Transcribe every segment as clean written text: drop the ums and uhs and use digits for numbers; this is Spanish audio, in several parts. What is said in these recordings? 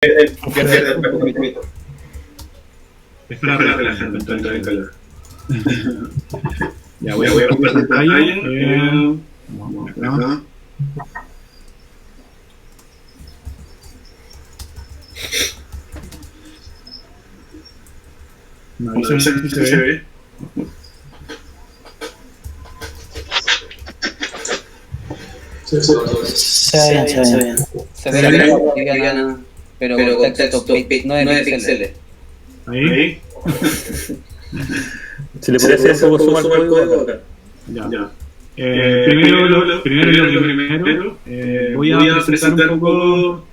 pierde el capítulo. Espera, relajando, entra en calor. Ya voy a compartir pantalla. Vamos acá. No sé si se ve. Se ve. Se ve la pero con texto 9 píxeles. Ahí. Si le podría hacer eso, suma el código acá. Ya. Primero, voy a presentar un poco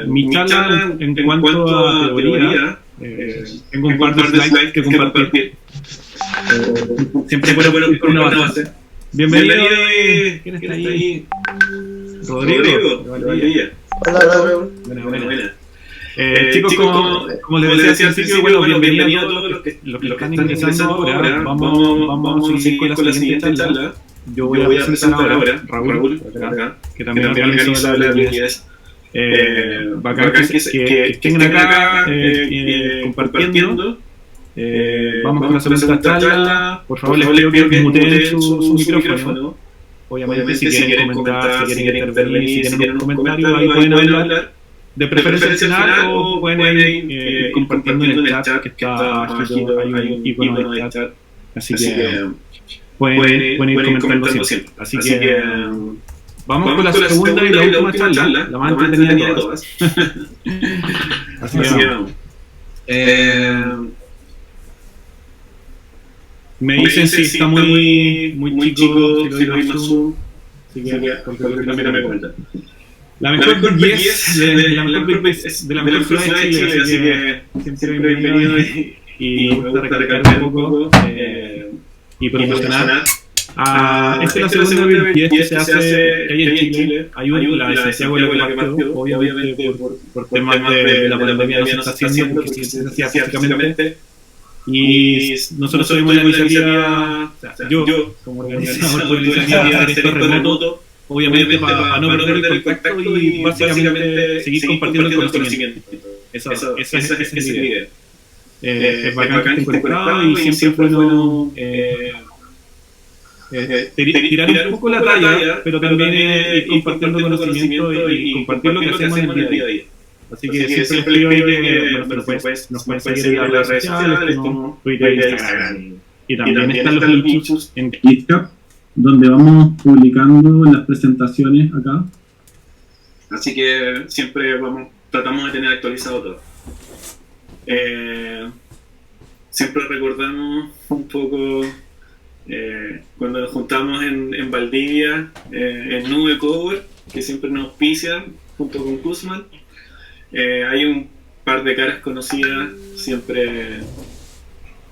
mi charla en cuanto a teoría. Tengo un par de slides que compartir. Siempre bueno con una base. Bienvenido. ¿Quién está ahí? Rodrigo. Hola, Raúl. Buena. Chicos, como les decía al principio, bueno, bienvenido a todos los que están ingresando ahora. Vamos a seguir con la siguiente charla. Yo voy a presentar ahora Raúl, que también organiza la habilidades. Bacán que estén acá compartiendo. Vamos con la segunda charla. Por favor, les pido que muteen su micrófono. Obviamente, si quieren comentar, si quieren intervenir, si tienen un comentario, ahí pueden hablar. De preferencia al final o pueden ir compartiendo en el chat que está escrito, hay un icono de chat. Así que pueden ir comentando siempre. Así que vamos con la segunda y la última charla, la más entretenida de todas. Así que vamos. Me dicen si está muy chico, si lo doy más zoom. Así que también me comentan. La mejor Big 10 de la mejor ciudad de Chile, así que siempre bienvenido y me gusta recalcar un poco y promocionar. Esta es la segunda Big 10 que se hace que hay en Chile. Hay una, la de Santiago, la que partió, obviamente por temas de la pandemia no se está haciendo porque se hacía físicamente. Y nosotros tuvimos la iniciativa, yo como organizador tuve la iniciativa de hacer esto remoto, obviamente para no perder el contacto y básicamente seguir compartiendo el conocimiento. Esa es la idea. Es bacán que estén conectados y siempre es bueno tirar un poco la talla, pero también ir compartiendo conocimiento y compartir lo que hacemos en el día a día. Así que siempre les pido que nos pueden seguir en las redes sociales como Twitter, Instagram. Y también están los links en GitHub, donde vamos publicando las presentaciones acá. Así que siempre tratamos de tener actualizado todo. Siempre recordamos un poco cuando nos juntamos en Valdivia, en Nube Cover, que siempre nos auspicia junto con Kuzman. Hay un par de caras conocidas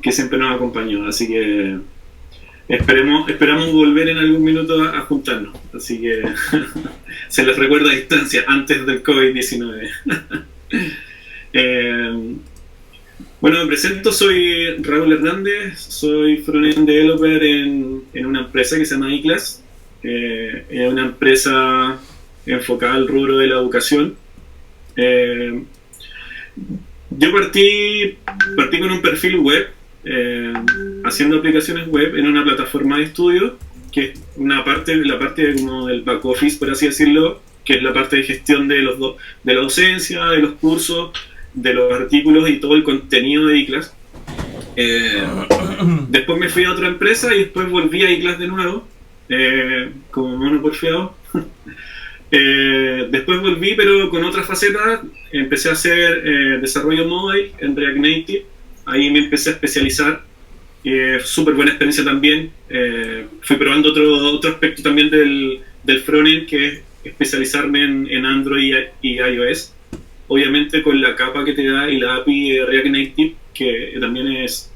que siempre nos acompañó, así que esperamos volver en algún minuto a juntarnos, así que se les recuerda a distancia antes del COVID-19. Bueno, me presento, soy Raúl Hernández, soy frontend developer en una empresa que se llama iClass, es una empresa enfocada al rubro de la educación. Yo partí con un perfil web, haciendo aplicaciones web en una plataforma de estudio, que es la parte como del back office, por así decirlo, que es la parte de gestión de la docencia, de los cursos, de los artículos y todo el contenido de iClass. Después me fui a otra empresa y después volví a iClass de nuevo, como mono porfiado. Después volví, pero con otra faceta. Empecé a hacer desarrollo mobile en React Native. Ahí me empecé a especializar. Súper buena experiencia también. Fui probando otro aspecto también del frontend, que es especializarme en Android y iOS. Obviamente con la capa que te da y la API de React Native, que también es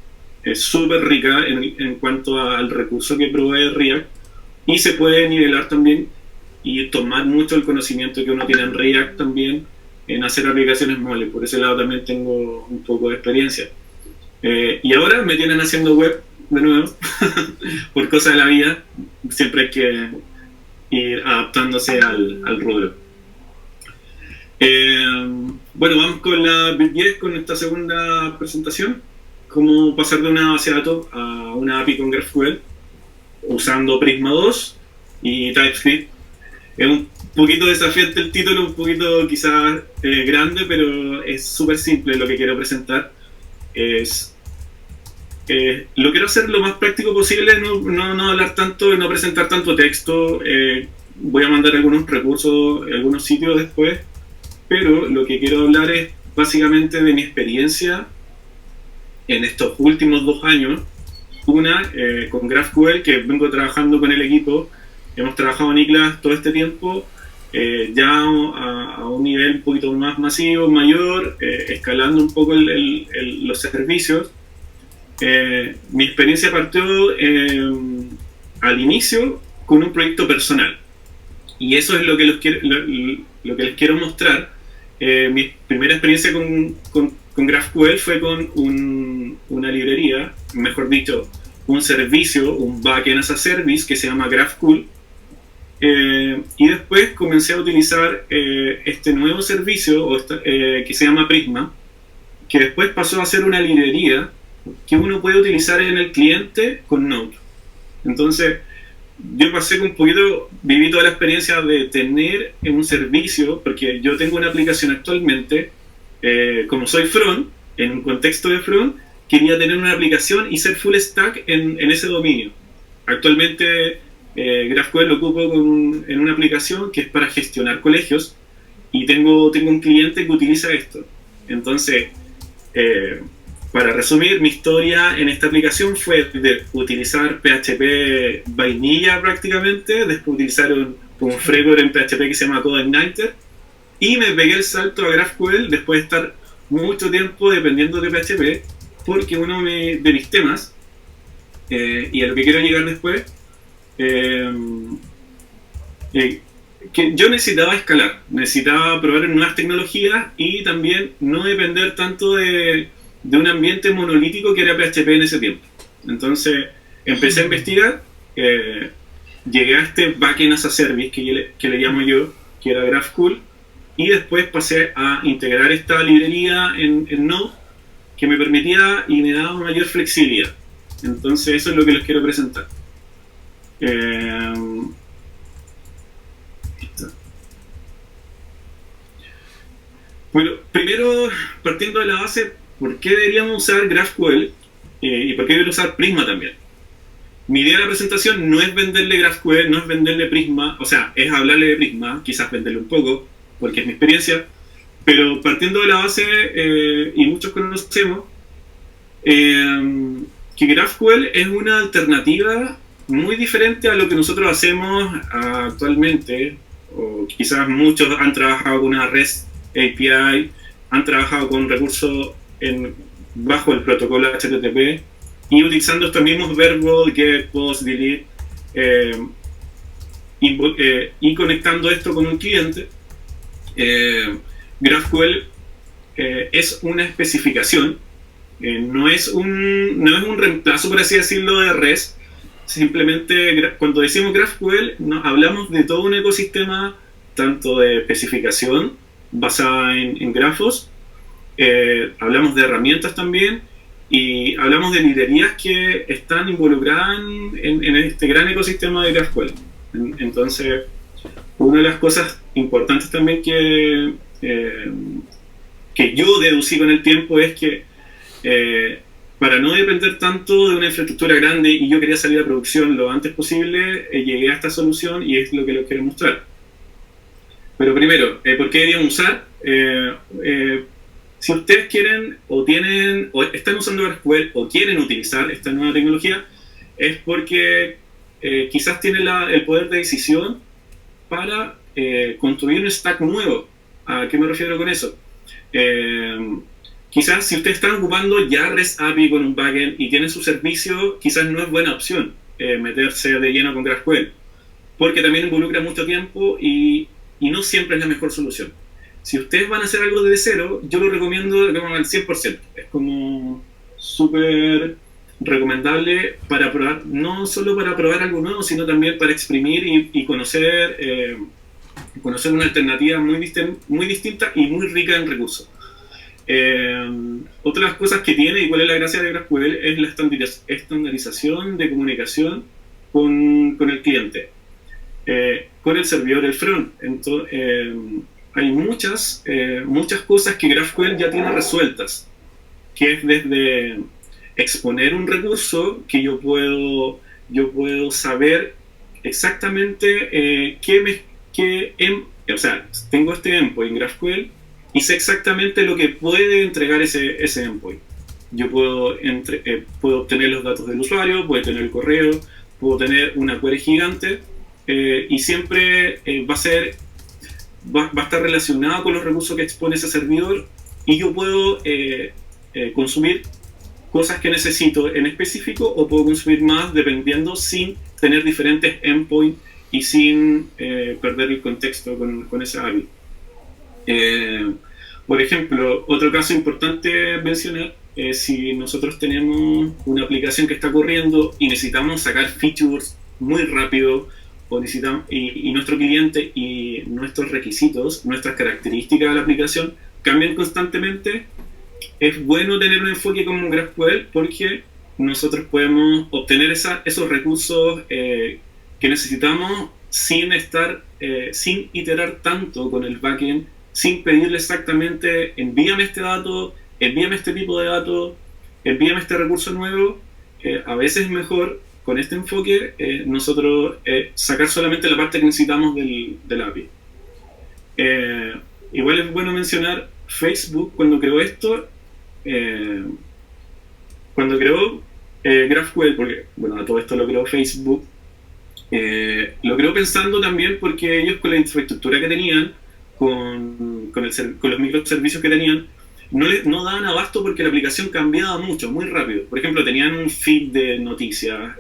súper rica en cuanto al recurso que provee React. Y se puede nivelar también y tomar mucho el conocimiento que uno tiene en React también en hacer aplicaciones móviles. Por ese lado también tengo un poco de experiencia. Y ahora me tienen haciendo web de nuevo, por cosas de la vida. Siempre hay que ir adaptándose al rubro. Bueno, vamos con la Bit.js, con esta segunda presentación. Cómo pasar de una base de datos a una API con GraphQL usando Prisma 2 y TypeScript. Es un poquito desafiante el título, un poquito quizás grande, pero es súper simple lo que quiero presentar. Lo quiero hacer lo más práctico posible, no hablar tanto, no presentar tanto texto. Voy a mandar algunos recursos, algunos sitios después, pero lo que quiero hablar es básicamente de mi experiencia en estos últimos 2 años. Una, con GraphQL, que vengo trabajando con el equipo. Hemos trabajado en ICLAS todo este tiempo, ya a un nivel un poquito más masivo, mayor, escalando un poco los servicios. Mi experiencia partió al inicio con un proyecto personal, y eso es lo que les quiero mostrar. Mi primera experiencia con GraphQL fue con una librería, mejor dicho, un servicio, un backend as a service que se llama GraphQL. Y después comencé a utilizar este nuevo servicio que se llama Prisma, que después pasó a ser una librería que uno puede utilizar en el cliente con Node. Entonces, yo pasé un poquito, viví toda la experiencia de tener un servicio, porque yo tengo una aplicación actualmente, como soy front, en un contexto de front, quería tener una aplicación y ser full stack en ese dominio. Actualmente GraphQL lo ocupo en una aplicación que es para gestionar colegios, y tengo un cliente que utiliza esto. Entonces, para resumir, mi historia en esta aplicación fue de utilizar PHP vainilla prácticamente, después utilizar un framework en PHP que se llama CodeIgniter, y me pegué el salto a GraphQL después de estar mucho tiempo dependiendo de PHP, porque uno de mis temas, y a lo que quiero llegar después, que yo necesitaba escalar, necesitaba probar nuevas tecnologías y también no depender tanto de un ambiente monolítico que era PHP en ese tiempo. Entonces empecé a investigar, llegué a este backend as a service que le llamo yo, que era GraphQL, y después pasé a integrar esta librería en Node, que me permitía y me daba mayor flexibilidad. Entonces eso es lo que les quiero presentar. Bueno, primero, partiendo de la base, ¿por qué deberíamos usar GraphQL y por qué deberíamos usar Prisma también? Mi idea de la presentación no es venderle GraphQL, no es venderle Prisma, o sea, es hablarle de Prisma, quizás venderle un poco, porque es mi experiencia, pero partiendo de la base, y muchos conocemos, que GraphQL es una alternativa muy diferente a lo que nosotros hacemos actualmente, o quizás muchos han trabajado con una REST API, han trabajado con recursos bajo el protocolo HTTP y utilizando estos mismos verbos, get, post, delete, y conectando esto con un cliente. GraphQL es una especificación, no es un reemplazo, por así decirlo, de REST. Simplemente cuando decimos GraphQL hablamos de todo un ecosistema, tanto de especificación basada en grafos, hablamos de herramientas también, y hablamos de librerías que están involucradas en este gran ecosistema de GraphQL. Entonces, una de las cosas importantes también que yo deducí con el tiempo es que para no depender tanto de una infraestructura grande, y yo quería salir a producción lo antes posible, llegué a esta solución y es lo que les quiero mostrar. Pero primero, ¿por qué deberían usar? Si ustedes quieren o están usando GraphQL o quieren utilizar esta nueva tecnología, es porque quizás tienen el poder de decisión para construir un stack nuevo. ¿A qué me refiero con eso? Quizás si ustedes están ocupando ya REST API con un backend y tienen su servicio, quizás no es buena opción meterse de lleno con GraphQL, porque también involucra mucho tiempo y no siempre es la mejor solución. Si ustedes van a hacer algo desde cero, yo lo recomiendo al 100%. Es como súper recomendable para probar, no solo para probar algo nuevo, sino también para exprimir y conocer conocer una alternativa muy distinta y muy rica en recursos. Otra de las cosas que tiene y cuál es la gracia de GraphQL es la estandarización de comunicación con el cliente, con el servidor, el front. Entonces, hay muchas cosas que GraphQL ya tiene resueltas, que es desde exponer un recurso que yo puedo saber exactamente o sea, tengo este endpoint en GraphQL y sé exactamente lo que puede entregar ese endpoint. Yo puedo obtener los datos del usuario, puedo tener el correo, puedo tener una query gigante, y siempre va a estar relacionado con los recursos que expone ese servidor, y yo puedo consumir cosas que necesito en específico o puedo consumir más dependiendo, sin tener diferentes endpoints y sin perder el contexto con esa API. Por ejemplo, otro caso importante mencionar es si nosotros tenemos una aplicación que está corriendo y necesitamos sacar features muy rápido, y nuestro cliente y nuestros requisitos, nuestras características de la aplicación cambian constantemente. Es bueno tener un enfoque como GraphQL porque nosotros podemos obtener esos recursos que necesitamos sin iterar tanto con el backend, sin pedirle exactamente envíame este dato, envíame este tipo de datos, envíame este recurso nuevo. A veces es mejor con este enfoque nosotros sacar solamente la parte que necesitamos del API. Igual es bueno mencionar Facebook cuando creó esto, cuando creó GraphQL, porque bueno, todo esto lo creó Facebook, lo creó pensando también porque ellos con la infraestructura que tenían, con los microservicios que tenían, no daban abasto porque la aplicación cambiaba mucho, muy rápido. Por ejemplo, tenían un feed de noticias,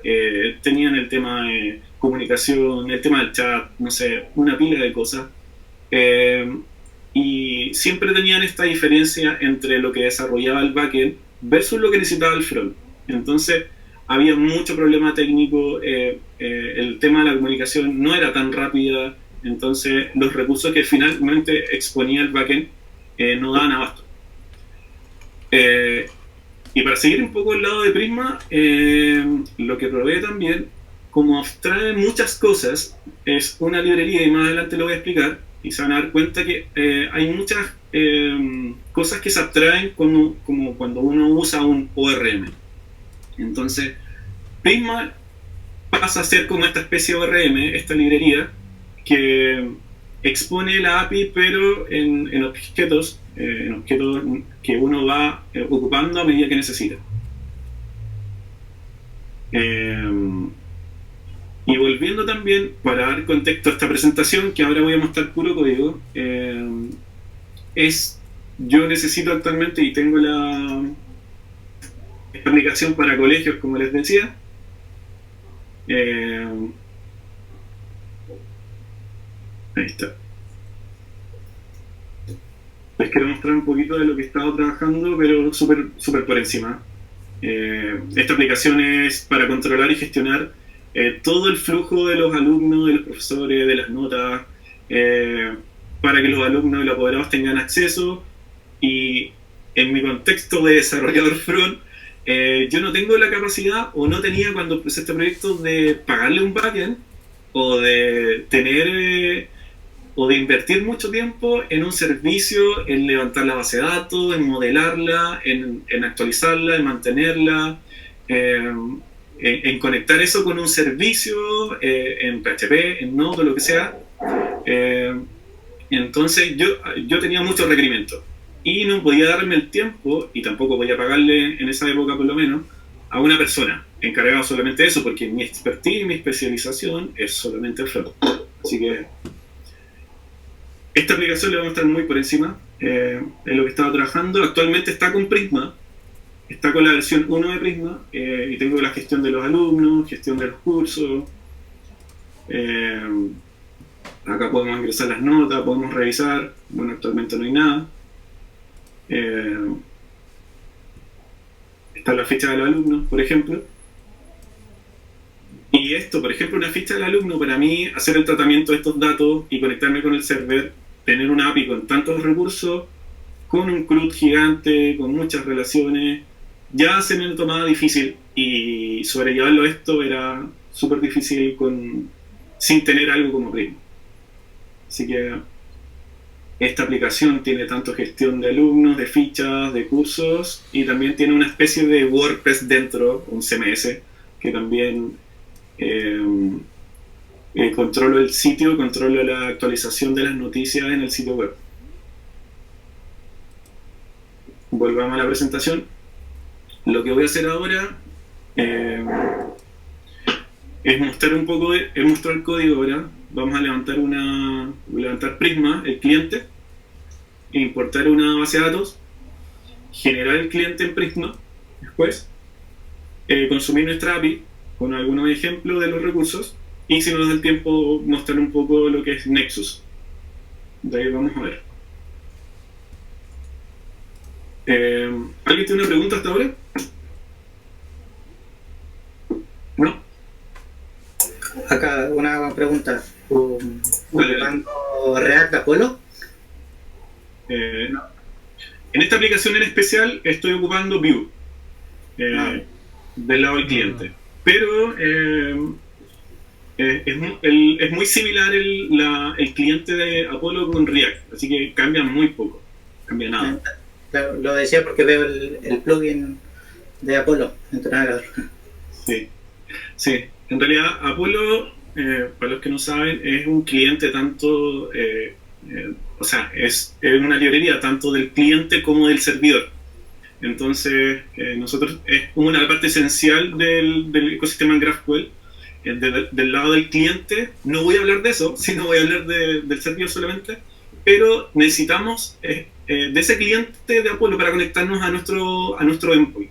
tenían el tema de comunicación, el tema del chat, no sé, una pila de cosas. Y siempre tenían esta diferencia entre lo que desarrollaba el backend versus lo que necesitaba el front. Entonces, había mucho problema técnico, el tema de la comunicación no era tan rápida, entonces los recursos que finalmente exponía el backend no daban abasto. Y para seguir un poco el lado de Prisma, lo que provee también, como abstrae muchas cosas, es una librería, y más adelante lo voy a explicar, y se van a dar cuenta que hay muchas cosas que se abstraen como cuando uno usa un ORM. Entonces, Prisma pasa a ser como esta especie de ORM, esta librería, que expone la API, pero en objetos que uno va ocupando a medida que necesita. Y volviendo también, para dar contexto a esta presentación, que ahora voy a mostrar puro código, yo necesito actualmente, y tengo esta aplicación para colegios, como les decía. Ahí está. Les quiero mostrar un poquito de lo que he estado trabajando, pero súper por encima. Esta aplicación es para controlar y gestionar todo el flujo de los alumnos, de los profesores, de las notas, para que los alumnos y los apoderados tengan acceso. Y en mi contexto de desarrollador front, yo no tengo la capacidad, o no tenía cuando empecé este proyecto, de pagarle un backend, o de tener o de invertir mucho tiempo en un servicio, en levantar la base de datos, en modelarla, en actualizarla, en mantenerla, en conectar eso con un servicio, en PHP, en Node, lo que sea. Entonces yo tenía muchos requerimientos y no podía darme el tiempo, y tampoco podía pagarle en esa época por lo menos, a una persona encargada solamente de eso, porque mi expertise y mi especialización es solamente el front. Así que esta aplicación le vamos a estar muy por encima en lo que estaba trabajando. Actualmente está con Prisma, está con la versión 1 de Prisma, y tengo la gestión de los alumnos, gestión de los cursos. Acá podemos ingresar las notas, podemos revisar. Bueno, actualmente no hay nada. Está la fecha de los alumnos, por ejemplo. Y esto, por ejemplo, una ficha del alumno, para mí, hacer el tratamiento de estos datos y conectarme con el server, tener una API con tantos recursos, con un CRUD gigante, con muchas relaciones, ya se me tomaba difícil, y sobrellevarlo esto era súper difícil sin tener algo como Prisma. Así que esta aplicación tiene tanto gestión de alumnos, de fichas, de cursos, y también tiene una especie de WordPress dentro, un CMS, que también controlo el sitio, controlo la actualización de las noticias en el sitio web. Volvamos a la presentación. Lo que voy a hacer ahora es mostrar un poco, es mostrar el código ahora. Vamos a levantar Prisma, el cliente, importar una base de datos, generar el cliente en Prisma, después consumir nuestra API con algunos ejemplos de los recursos, y si nos da el tiempo mostrar un poco lo que es Nexus. De ahí vamos a ver. ¿Alguien tiene una pregunta hasta ahora? ¿No? Acá una pregunta. ¿Ocupando React Apollo? No. En esta aplicación en especial estoy ocupando Vue del lado del cliente, pero es muy similar el cliente de Apollo con React, así que cambia muy poco, cambia nada. Claro, lo decía porque veo el plugin de Apollo en tu navegador. Sí, en realidad Apollo, para los que no saben, es un cliente tanto, o sea, es una librería tanto del cliente como del servidor. Entonces, nosotros es una parte esencial del ecosistema en GraphQL. Del lado del cliente, no voy a hablar de eso, sino voy a hablar del servidor solamente, pero necesitamos de ese cliente de Apollo para conectarnos a nuestro endpoint.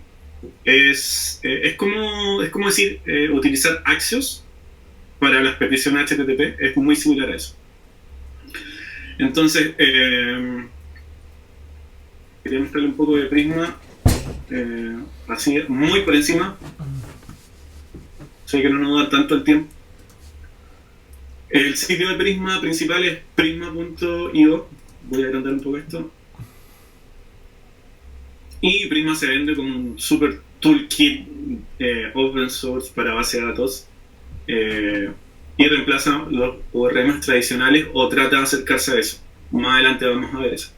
Es como decir, utilizar Axios para las peticiones HTTP, es muy similar a eso. Entonces, quería mostrarle un poco de Prisma, así muy por encima. Sé que no nos da tanto el tiempo. El sitio de Prisma principal es prisma.io. Voy a agrandar un poco esto. Y Prisma se vende como un super toolkit open source para base de datos, y reemplaza los ORMs tradicionales o trata de acercarse a eso. Más adelante vamos a ver eso.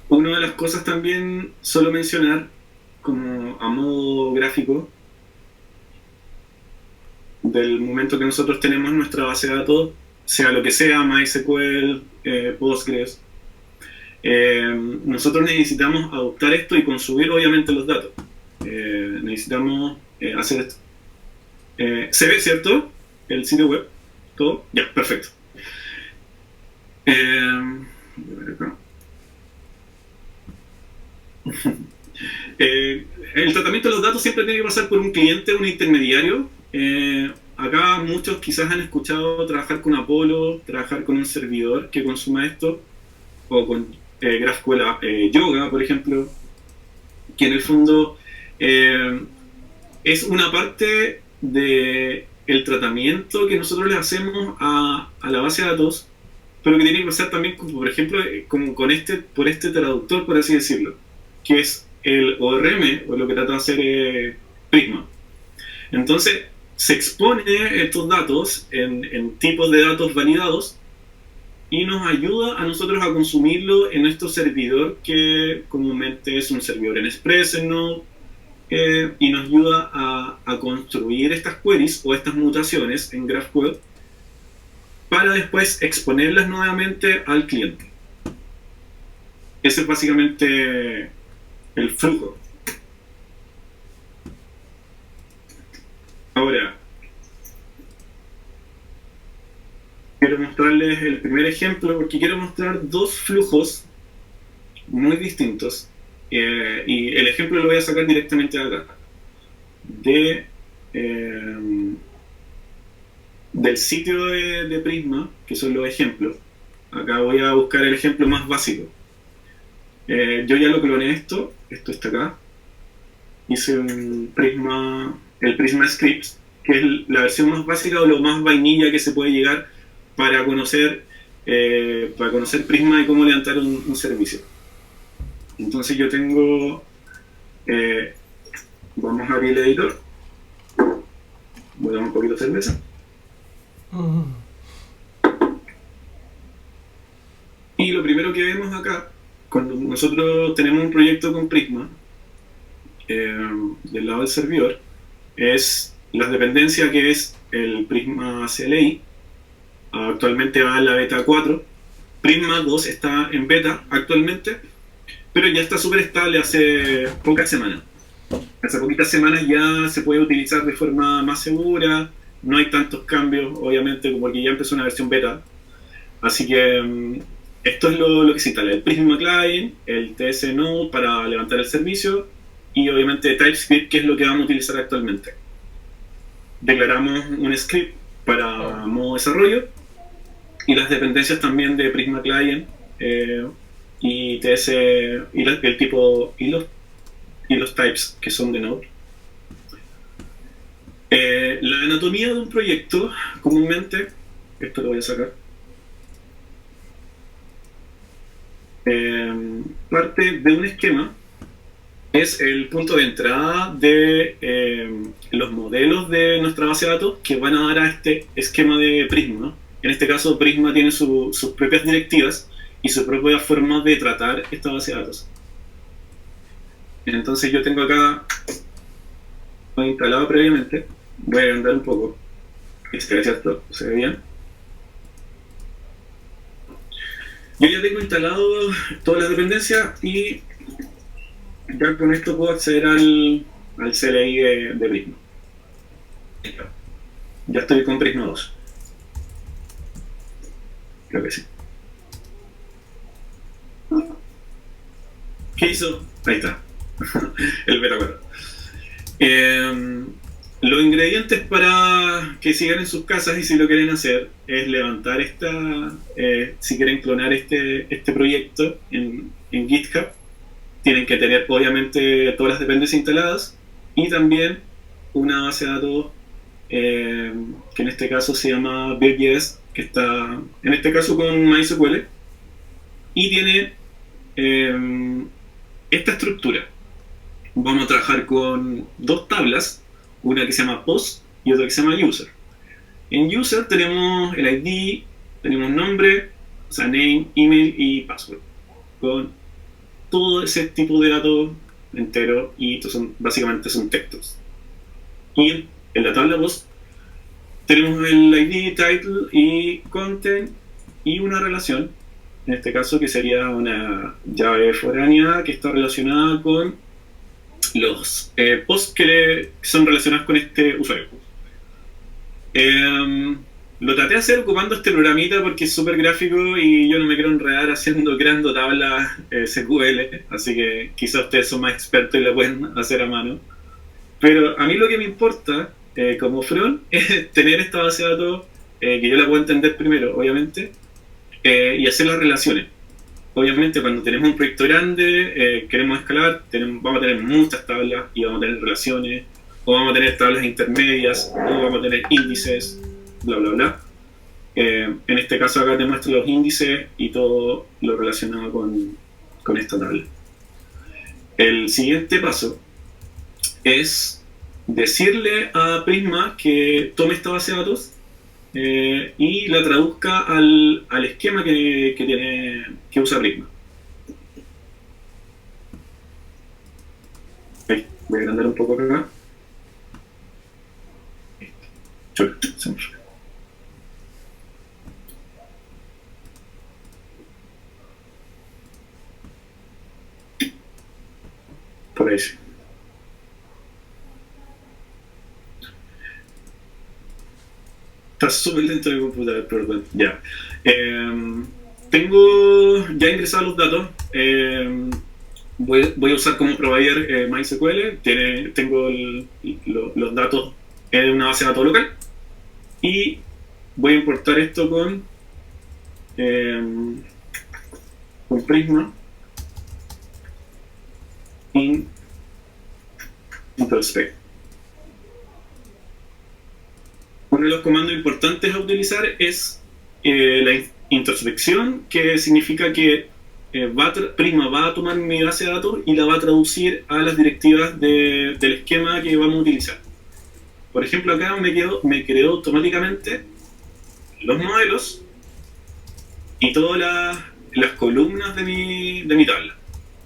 Una de las cosas también solo mencionar, como a modo gráfico, del momento que nosotros tenemos nuestra base de datos, sea lo que sea, MySQL, Postgres, nosotros necesitamos adoptar esto y consumir obviamente los datos. Necesitamos hacer esto. ¿Se ve, cierto? El sitio web, todo, ya, perfecto. El tratamiento de los datos siempre tiene que pasar por un cliente, un intermediario. Acá muchos quizás han escuchado trabajar con Apollo, trabajar con un servidor que consuma esto, o con GraphQL Yoga, por ejemplo, que en el fondo es una parte del tratamiento que nosotros le hacemos a la base de datos, pero que tiene que pasar también, como, por ejemplo, como por este traductor, por así decirlo, que es el ORM, o lo que trata de hacer Prisma. Entonces, se expone estos datos en tipos de datos validados y nos ayuda a nosotros a consumirlo en nuestro servidor, que comúnmente es un servidor en Express, en Node, y nos ayuda a construir estas queries o estas mutaciones en GraphQL para después exponerlas nuevamente al cliente. Ese es básicamente el flujo. Ahora, quiero mostrarles el primer ejemplo porque quiero mostrar dos flujos muy distintos, y el ejemplo lo voy a sacar directamente de acá, del sitio de Prisma, que son los ejemplos. Acá voy a buscar el ejemplo más básico. Yo ya lo cloné esto está acá. hice el Prisma Scripts, que es la versión más básica o lo más vainilla que se puede llegar para conocer Prisma y cómo levantar un servicio. Entonces yo tengo, vamos a abrir el editor, voy a dar un poquito de cerveza. Y lo primero que vemos acá, cuando nosotros tenemos un proyecto con Prisma, del lado del servidor, es las dependencias, que es el Prisma CLI. Actualmente va en la beta 4. Prisma 2 está en beta actualmente, pero ya está súper estable hace pocas semanas. Hace poquitas semanas ya se puede utilizar de forma más segura, no hay tantos cambios, obviamente, porque ya empezó una versión beta. Así que esto es lo que se instala: el Prisma Client, el TS Node para levantar el servicio y obviamente TypeScript, que es lo que vamos a utilizar actualmente. Declaramos un script para modo desarrollo y las dependencias también de Prisma Client y TS y el tipo y los types que son de Node. La anatomía de un proyecto, comúnmente, esto lo voy a sacar, parte de un esquema. Es el punto de entrada de los modelos de nuestra base de datos que van a dar a este esquema de Prisma, ¿no? En este caso, Prisma tiene sus propias directivas y su propia forma de tratar esta base de datos. Entonces yo tengo acá, lo he instalado previamente, voy a agrandar un poco, ¿cierto? ¿Se ve bien? Yo ya tengo instalado todas las dependencias y ya con esto puedo acceder al CLI de Prisma. Ya estoy con Prisma 2. Creo que sí. ¿Qué hizo? Ahí está. El beta 4. Los ingredientes para que sigan en sus casas, y si lo quieren hacer, es levantar si quieren clonar este proyecto en GitHub, tienen que tener obviamente todas las dependencias instaladas y también una base de datos que en este caso se llama Bear.js, que está en este caso con MySQL y tiene esta estructura. Vamos a trabajar con dos tablas, una que se llama post y otra que se llama user. En user tenemos el ID, tenemos nombre, o sea, name, email y password, con todo ese tipo de datos entero, y estos básicamente son textos. Y en la tabla post tenemos el ID, title y content y una relación, en este caso que sería una llave foránea que está relacionada con los posts que son relacionados con este usuario. Lo traté de hacer ocupando este programita porque es súper gráfico y yo no me quiero enredar creando tablas SQL, así que quizás ustedes son más expertos y la pueden hacer a mano. Pero a mí lo que me importa como front es tener esta base de datos que yo la puedo entender primero, obviamente, y hacer las relaciones. Obviamente cuando tenemos un proyecto grande, queremos escalar, vamos a tener muchas tablas y vamos a tener relaciones, o vamos a tener tablas intermedias, o vamos a tener índices, bla bla bla. En este caso acá te muestro los índices y todo lo relacionado con esta tabla. El siguiente paso es decirle a Prisma que tome esta base de datos y la traduzca al esquema que usa Prisma. Voy a agrandar un poco acá. Por ahí sí. Está súper lento mi computador, perdón. Ya. Tengo ya ingresados los datos. Voy a usar como provider MySQL. Tengo los datos en una base de datos local. Y voy a importar esto con Prisma. introspect. Uno de los comandos importantes a utilizar es la introspección, que significa que Prisma va a tomar mi base de datos y la va a traducir a las directivas del esquema que vamos a utilizar. Por ejemplo, acá me creó automáticamente los modelos y todas las columnas de mi tabla,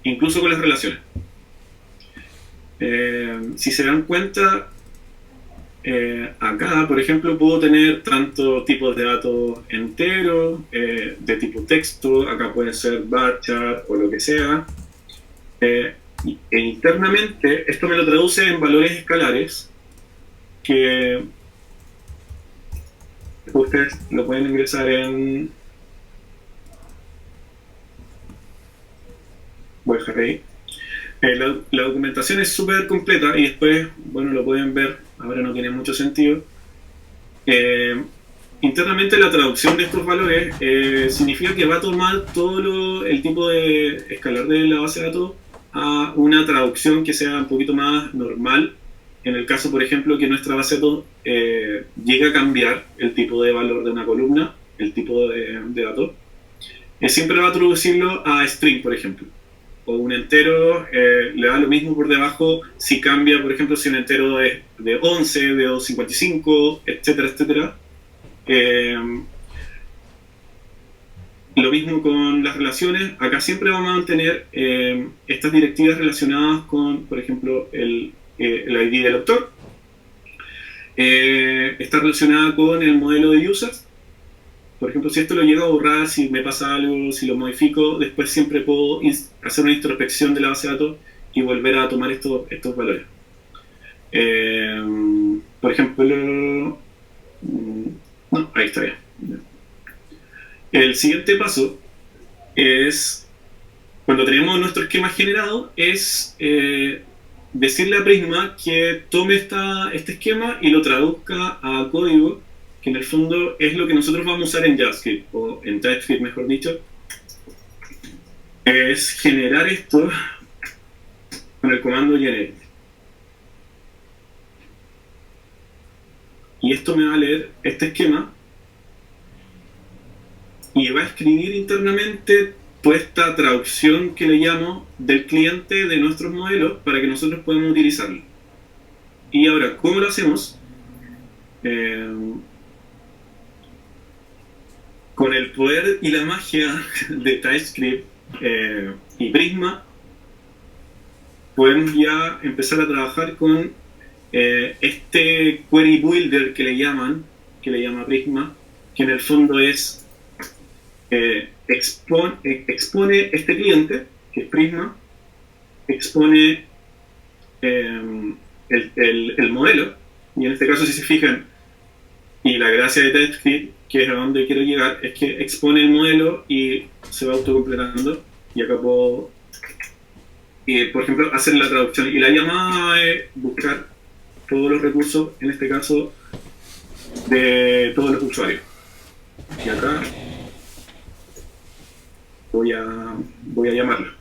incluso con las relaciones. Si se dan cuenta, acá, por ejemplo, puedo tener tanto tipos de datos enteros, de tipo texto, acá puede ser bar chart o lo que sea. E internamente, esto me lo traduce en valores escalares, que ustedes lo pueden ingresar en... Voy a dejar ahí. La documentación es súper completa y después, bueno, lo pueden ver, ahora no tiene mucho sentido. Internamente la traducción de estos valores significa que va a tomar todo el tipo de escalar de la base de datos a una traducción que sea un poquito más normal. En el caso, por ejemplo, que nuestra base de datos llegue a cambiar el tipo de valor de una columna, el tipo de datos, siempre va a traducirlo a string, por ejemplo. O un entero, le da lo mismo por debajo si cambia, por ejemplo, si un entero es de 11, de 255, etcétera, etcétera. Lo mismo con las relaciones. Acá siempre vamos a mantener estas directivas relacionadas con, por ejemplo, el ID del autor. Está relacionada con el modelo de users. Por ejemplo, si esto lo llego a borrar, si me pasa algo, si lo modifico, después siempre puedo hacer una introspección de la base de datos y volver a tomar estos valores. Por ejemplo, no, ahí está bien. El siguiente paso es, cuando tenemos nuestro esquema generado, es decirle a Prisma que tome este esquema y lo traduzca a código, que en el fondo es lo que nosotros vamos a usar en JavaScript, o en TypeScript mejor dicho. Es generar esto con el comando generate. Y esto me va a leer este esquema y va a escribir internamente toda esta traducción que le llamo del cliente de nuestros modelos para que nosotros podamos utilizarlo. Y ahora, ¿cómo lo hacemos? Con el poder y la magia de TypeScript y Prisma, podemos ya empezar a trabajar con este query builder que le llama Prisma, que en el fondo es expone este cliente, que es Prisma, expone el modelo, y en este caso, si se fijan, y la gracia de TypeScript, que es a donde quiero llegar, es que expone el modelo y se va autocompletando, y acá puedo, por ejemplo, hacer la traducción, y la llamada es buscar todos los recursos, en este caso, de todos los usuarios. Y acá voy a llamarlo.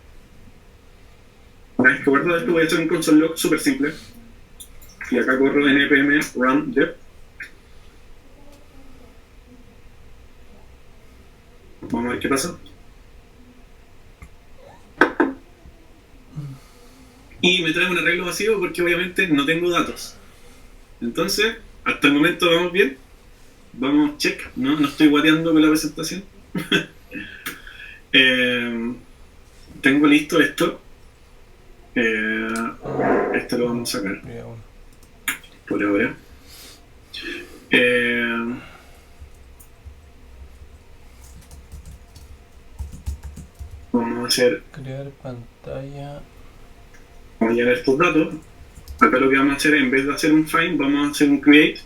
Una vez que guardo esto, voy a hacer un console log súper simple, y acá corro npm run dev. Vamos a ver qué pasa. Y me trae un arreglo vacío porque obviamente no tengo datos. Entonces, hasta el momento vamos bien. Vamos, check. No estoy guateando con la presentación. Tengo listo esto. Esto lo vamos a sacar por ahora. Vamos a hacer, crear pantalla. vamos a llenar estos datos. Acá lo que vamos a hacer, en vez de hacer un find, vamos a hacer un create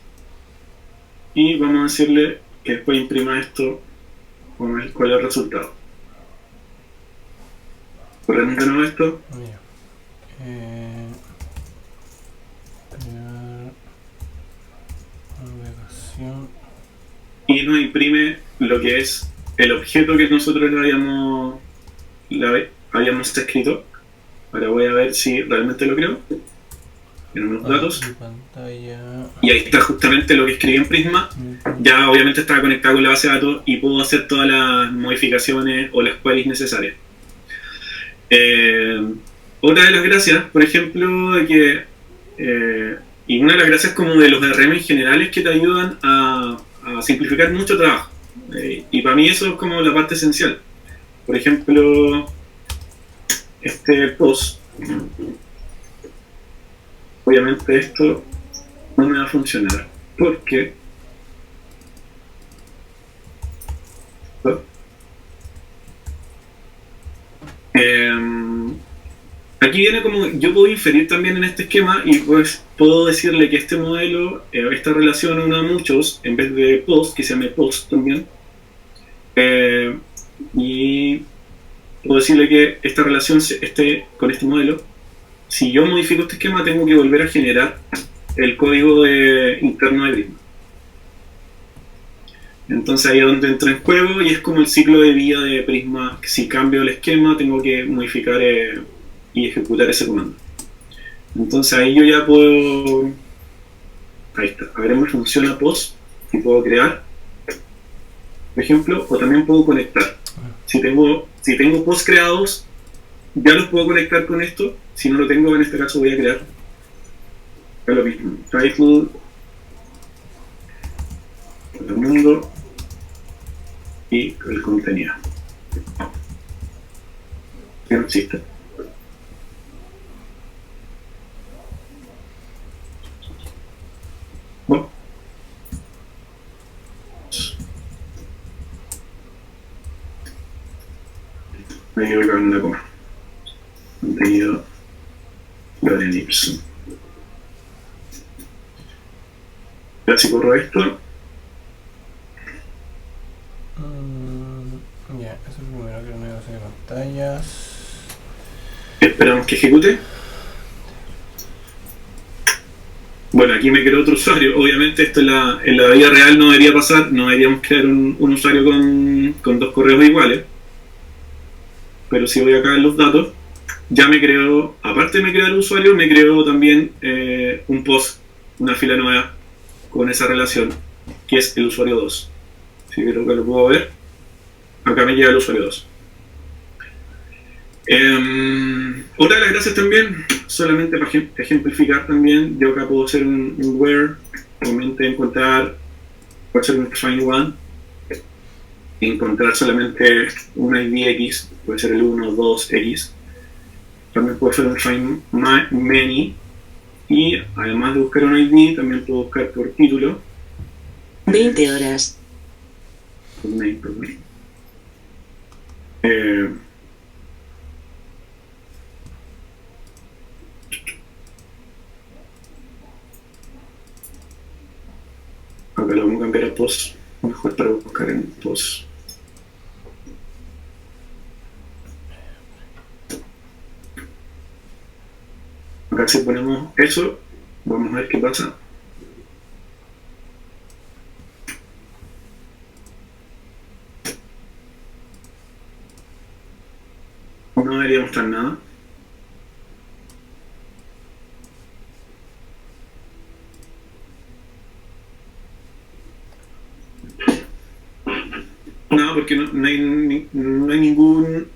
y vamos a decirle que después imprima esto con cuál es el resultado. Corremos de nuevo esto. Mira. Crear navegación. Y nos imprime lo que es el objeto que nosotros le habíamos escrito. Ahora voy a ver si realmente lo creo. en unos datos, Pantalla. y ahí está justamente lo que escribí en Prisma. Ya obviamente estaba conectado con la base de datos y puedo hacer todas las modificaciones o las queries necesarias. Otra de las gracias, por ejemplo, de que y una de las gracias como de los DRM en general es que te ayudan a simplificar mucho trabajo. Y para mí eso es como la parte esencial. Por ejemplo, este post, obviamente esto no me va a funcionar porque aquí viene como, yo puedo inferir también en este esquema y pues puedo decirle que este modelo, esta relación une a muchos en vez de post, que se llame post también. Y puedo decirle que esta relación esté con este modelo. Si yo modifico este esquema, tengo que volver a generar el código interno de Prisma. Entonces ahí es donde entra en juego y es como el ciclo de vida de Prisma. Si cambio el esquema, tengo que modificar y ejecutar ese comando. Entonces ahí yo ya puedo... Ahí está. A ver, me funciona post y puedo crear, por ejemplo, o también puedo conectar. Si tengo posts creados, ya los puedo conectar con esto. Si no lo tengo, en este caso voy a crear. Es lo mismo. Title, el mundo y el contenido. Que no existe. Bueno. Me equivoco en una coma. Contenido Loren Ipsum. Ya si corro esto. Ya, eso es primero que no negocio de pantallas. Esperamos que ejecute. Bueno, aquí me creó otro usuario. Obviamente esto en la vida real no debería pasar. No deberíamos crear un usuario con dos correos iguales. Pero si voy acá en los datos, ya me creó, aparte de me crear el usuario, me creó también un post, una fila nueva con esa relación, que es el usuario 2. Si creo que lo puedo ver, acá me llega el usuario 2. Otra de las gracias también, solamente para ejemplificar también, yo acá puedo hacer un where, obviamente encontrar, puedo hacer un find one, encontrar solamente un ID X, puede ser el 1 o 2X. También puedo hacer un find many y además de buscar un ID también puedo buscar por título. 20 horas. Por name. Acá lo vamos a cambiar a post, mejor para buscar en post. Acá si ponemos eso, vamos a ver qué pasa. No debería mostrar nada. No, porque no hay ningún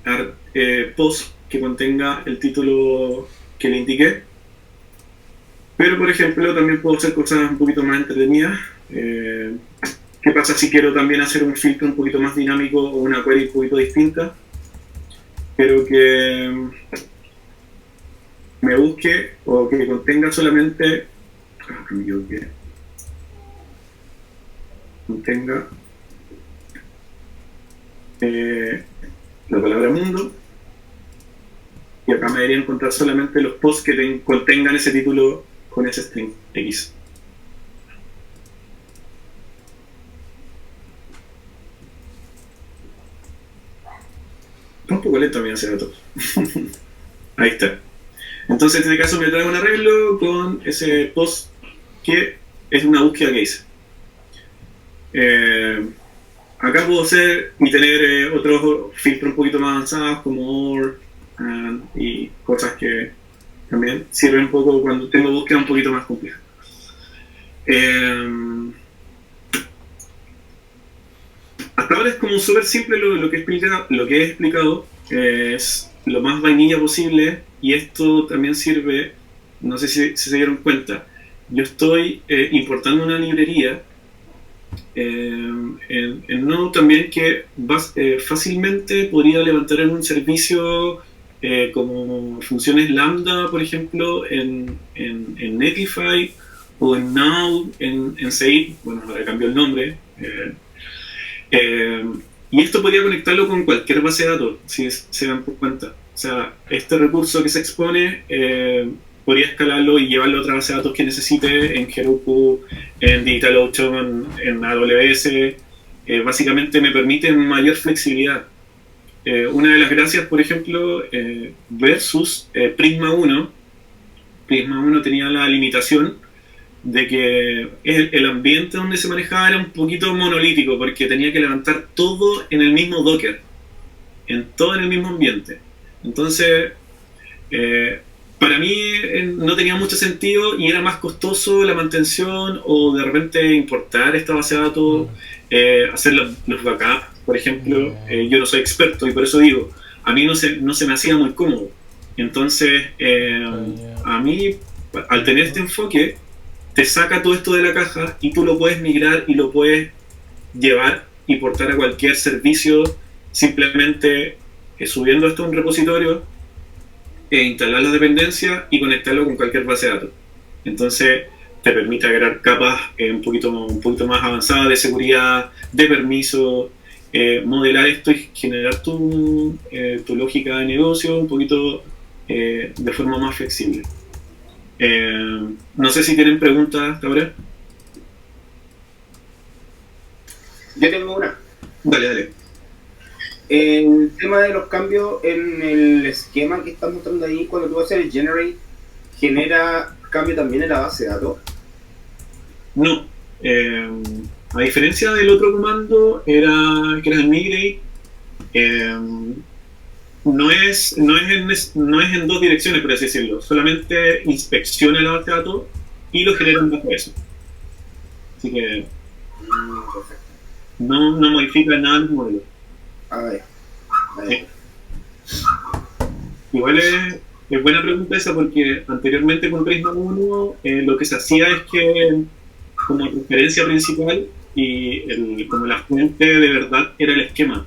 post que contenga el título que le indiqué. Pero, por ejemplo, también puedo hacer cosas un poquito más entretenidas. ¿Qué pasa si quiero también hacer un filtro un poquito más dinámico o una query un poquito distinta? Pero que me busque o que contenga solamente... contenga la palabra mundo. Y acá me debería encontrar solamente los posts que contengan ese título con ese string X. Un poco lento mi base de datos. Ahí está. Entonces en este caso me trae un arreglo con ese post que es una búsqueda que hice. Acá puedo hacer y tener otros filtros un poquito más avanzados como OR y cosas que también sirve un poco cuando tengo búsqueda un poquito más compleja. Hasta ahora es como súper simple lo que he explicado, es lo más vainilla posible, y esto también sirve, no sé si se dieron cuenta, yo estoy importando una librería en Node también que fácilmente podría levantar en un servicio como funciones lambda, por ejemplo, en Netlify o en Now, en Seid, bueno, ahora cambió el nombre. Y esto podría conectarlo con cualquier base de datos, si se dan por cuenta. O sea, este recurso que se expone podría escalarlo y llevarlo a otra base de datos que necesite en Heroku, en DigitalOcean, en AWS. Básicamente me permite mayor flexibilidad. Una de las gracias, por ejemplo, versus Prisma 1. Prisma 1 tenía la limitación de que el ambiente donde se manejaba era un poquito monolítico, porque tenía que levantar todo en el mismo Docker, todo en el mismo ambiente. Entonces, para mí no tenía mucho sentido y era más costoso la mantención, o de repente importar esta base de datos, hacer los backups, por ejemplo. Yo no soy experto y por eso digo, a mí no se me hacía muy cómodo. Entonces, a mí, al tener este enfoque, te saca todo esto de la caja y tú lo puedes migrar y lo puedes llevar y portar a cualquier servicio, simplemente subiendo esto a un repositorio, instalar la dependencia y conectarlo con cualquier base de datos. Entonces te permite agregar capas un poquito más avanzadas de seguridad, de permiso, modelar esto y generar tu lógica de negocio un poquito de forma más flexible. No sé si tienen preguntas hasta ahora. Yo tengo una. Dale. El tema de los cambios en el esquema que estás mostrando ahí, cuando tú haces el generate, ¿genera cambio también en la base de datos? No. A diferencia del otro comando, que era el migrate, no es en dos direcciones, por así decirlo. Solamente inspecciona la base de datos y lo genera en base a eso. Así que no modifica nada en el modelo. A ver. Sí. Igual es buena pregunta esa, porque anteriormente con Prisma 1 lo que se hacía es que como referencia principal y como la fuente de verdad era el esquema,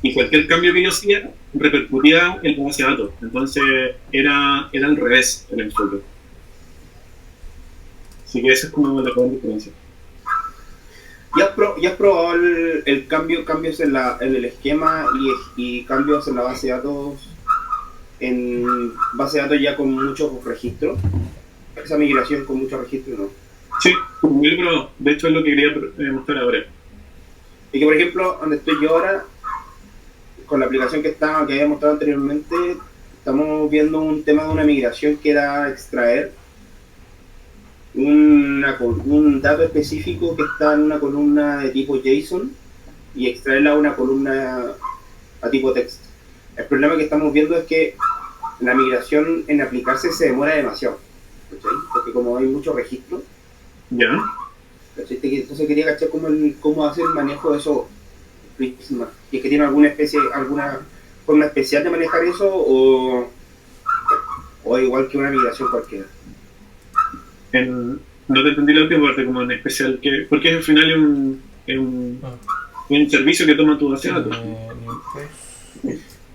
y cualquier cambio que yo hacía repercutía en la base de datos. Entonces era al revés el enfoque. Así que esa es como la gran diferencia. ¿Ya has probado el cambios en el esquema y cambios en la base de datos, en base de datos ya con muchos registros? Esa migración con muchos registros, ¿no? Sí, yo lo he probado. De hecho es lo que quería mostrar ahora. Y que por ejemplo, donde estoy yo ahora, con la aplicación que había mostrado anteriormente, estamos viendo un tema de una migración que era extraer un dato específico que está en una columna de tipo JSON y extraerla a una columna a tipo text. El problema que estamos viendo es que la migración en aplicarse se demora demasiado, ¿cachai? Porque como hay muchos registros, ¿Ya? ¿cachai? Entonces quería cachar cómo hacer el manejo de eso Prisma. ¿Y es que tiene alguna forma especial de manejar eso o igual que una migración cualquiera? No te entendí la última parte, como en especial, porque al final es un servicio que toma tu base de datos.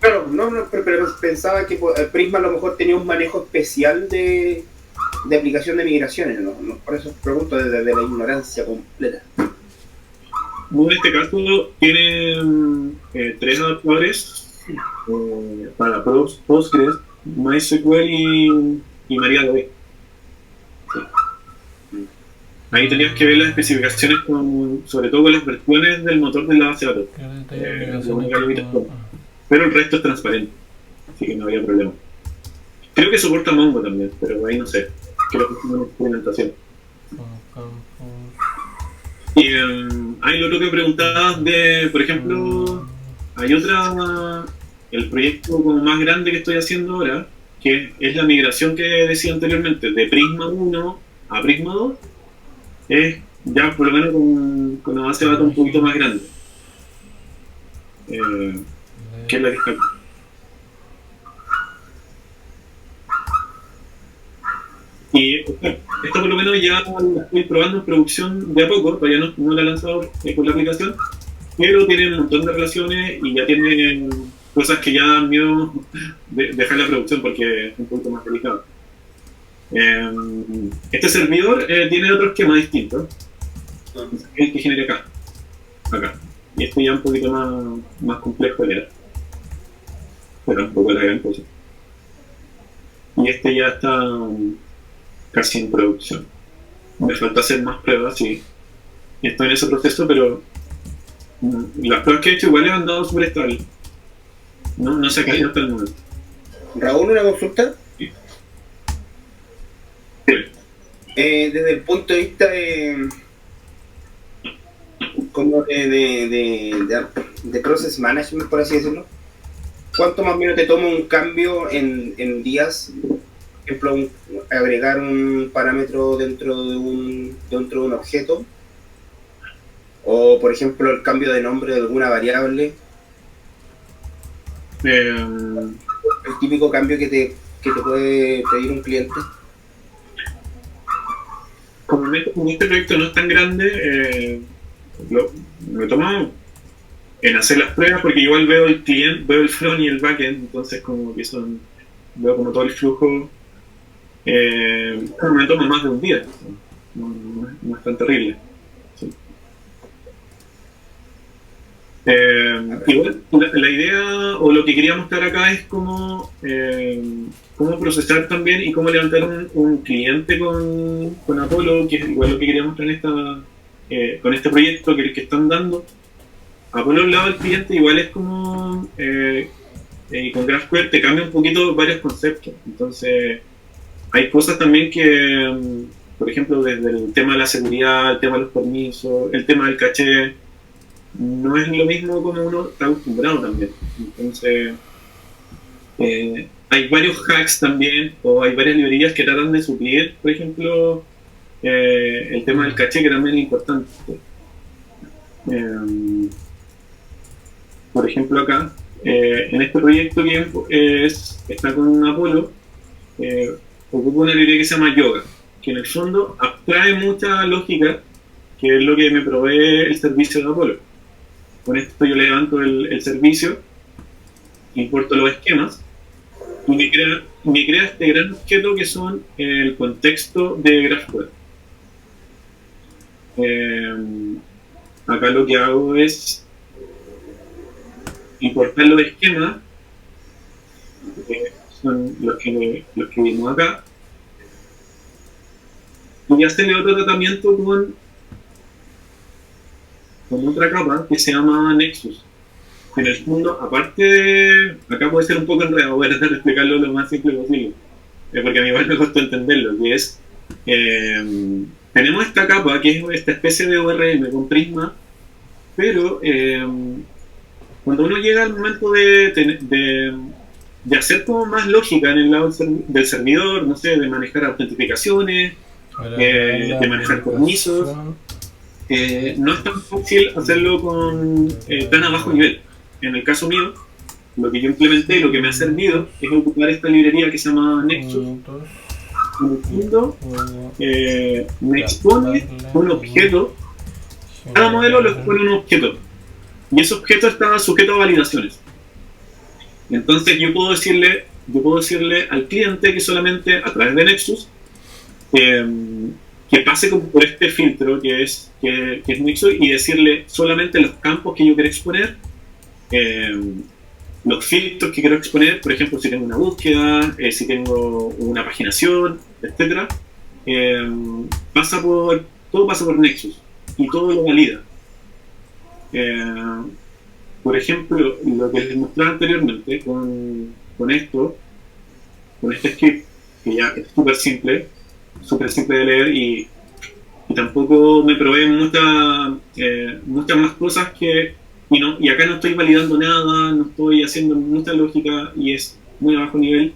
Claro, pero pensaba que Prisma a lo mejor tenía un manejo especial de aplicación de migraciones, ¿no? Por eso pregunto desde la ignorancia completa. En este caso tiene 3 adaptadores para Postgres, MySQL y MariaDB. Sí. Ahí tenías que ver las especificaciones sobre todo con las versiones del motor de la base de datos. Pero el resto es transparente, así que no había problema. Creo que soporta Mongo también, pero ahí no sé. Creo que es una experimentación. Y hay lo que preguntabas por ejemplo, hay el proyecto como más grande que estoy haciendo ahora, que es la migración que decía anteriormente, de Prisma 1 a Prisma 2, es ya por lo menos con una base de datos un poquito más grande, que es la que está aquí. Y esto por lo menos ya la estoy probando en producción de a poco, todavía no la he lanzado con la aplicación, pero tiene un montón de relaciones y ya tiene cosas que ya dan miedo de dejar la producción porque es un poquito más delicado. Este servidor tiene otro esquema distinto, el que genera acá. Y este ya un poquito más complejo de leer, pero un poco la gran cosa. Y este ya está casi en producción. Me falta hacer más pruebas y estoy en ese proceso, pero las pruebas que he hecho igual han dado súper estable. No se ha caído hasta el momento. Raúl, una consulta. Sí. Desde el punto de vista de como de process management, por así decirlo, ¿cuánto más o menos te toma un cambio en días? Por ejemplo, agregar un parámetro dentro de un objeto, o por ejemplo el cambio de nombre de alguna variable, el típico cambio que te puede pedir un cliente. Como este proyecto no es tan grande, me toma en hacer las pruebas porque igual veo el cliente, veo el front y el backend, entonces como que veo como todo el flujo. Me toma más de un día, no es tan terrible. Sí. Igual la idea o lo que quería mostrar acá es cómo procesar también y cómo levantar un cliente con Apollo, que es igual lo que quería mostrar con este proyecto que están dando. Apollo al lado del cliente igual es como con GraphQL te cambia un poquito varios conceptos. Entonces hay cosas también que, por ejemplo, desde el tema de la seguridad, el tema de los permisos, el tema del caché, no es lo mismo como uno está acostumbrado también. Entonces, hay varios hacks también, o hay varias librerías que tratan de suplir, por ejemplo, el tema del caché, que también es importante. Por ejemplo, acá, en este proyecto que está con Apollo, ocupa una librería que se llama Yoga, que en el fondo abstrae mucha lógica, que es lo que me provee el servicio de Apollo. Con esto yo levanto el servicio, importo los esquemas y me crea este gran objeto que son el contexto de GraphQL. Acá lo que hago es importar los esquemas, son los que vimos acá, y hacerle otro tratamiento con otra capa que se llama Nexus. En el fondo, aparte de... Acá puede ser un poco enredado, voy a tratar de explicarlo lo más simple posible, porque a mí igual me costó entenderlo, que es... tenemos esta capa que es esta especie de ORM con Prisma, pero cuando uno llega al momento de hacer como más lógica en el lado del servidor, no sé, de manejar autentificaciones, de manejar permisos, no es tan fácil hacerlo con tan a bajo nivel. En el caso mío, lo que yo implementé, lo que me ha servido, es ocupar esta librería que se llama Nexus. En el fondo, me expone un objeto, cada modelo le expone un objeto, y ese objeto está sujeto a validaciones. Entonces yo puedo decirle al cliente que solamente a través de Nexus que pase por este filtro que es Nexus, y decirle solamente los campos que yo quiero exponer, los filtros que quiero exponer, por ejemplo, si tengo una búsqueda, si tengo una paginación, etc. Todo pasa por Nexus y todo lo valida. Por ejemplo, lo que les mostraba anteriormente con este script, que ya es súper simple de leer y tampoco me provee muchas más cosas y acá no estoy validando nada, no estoy haciendo mucha lógica y es muy a bajo nivel.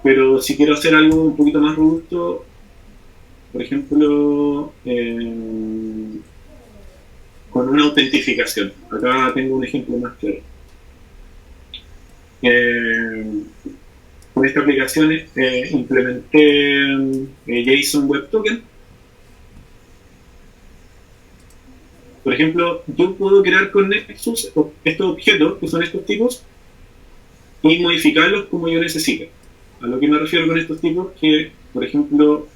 Pero si quiero hacer algo un poquito más robusto, por ejemplo, con una autentificación. Acá tengo un ejemplo más claro. Con esta aplicación implementé JSON Web Token. Por ejemplo, yo puedo crear con Nexus estos objetos, que son estos tipos, y modificarlos como yo necesite. A lo que me refiero con estos tipos, que, por ejemplo,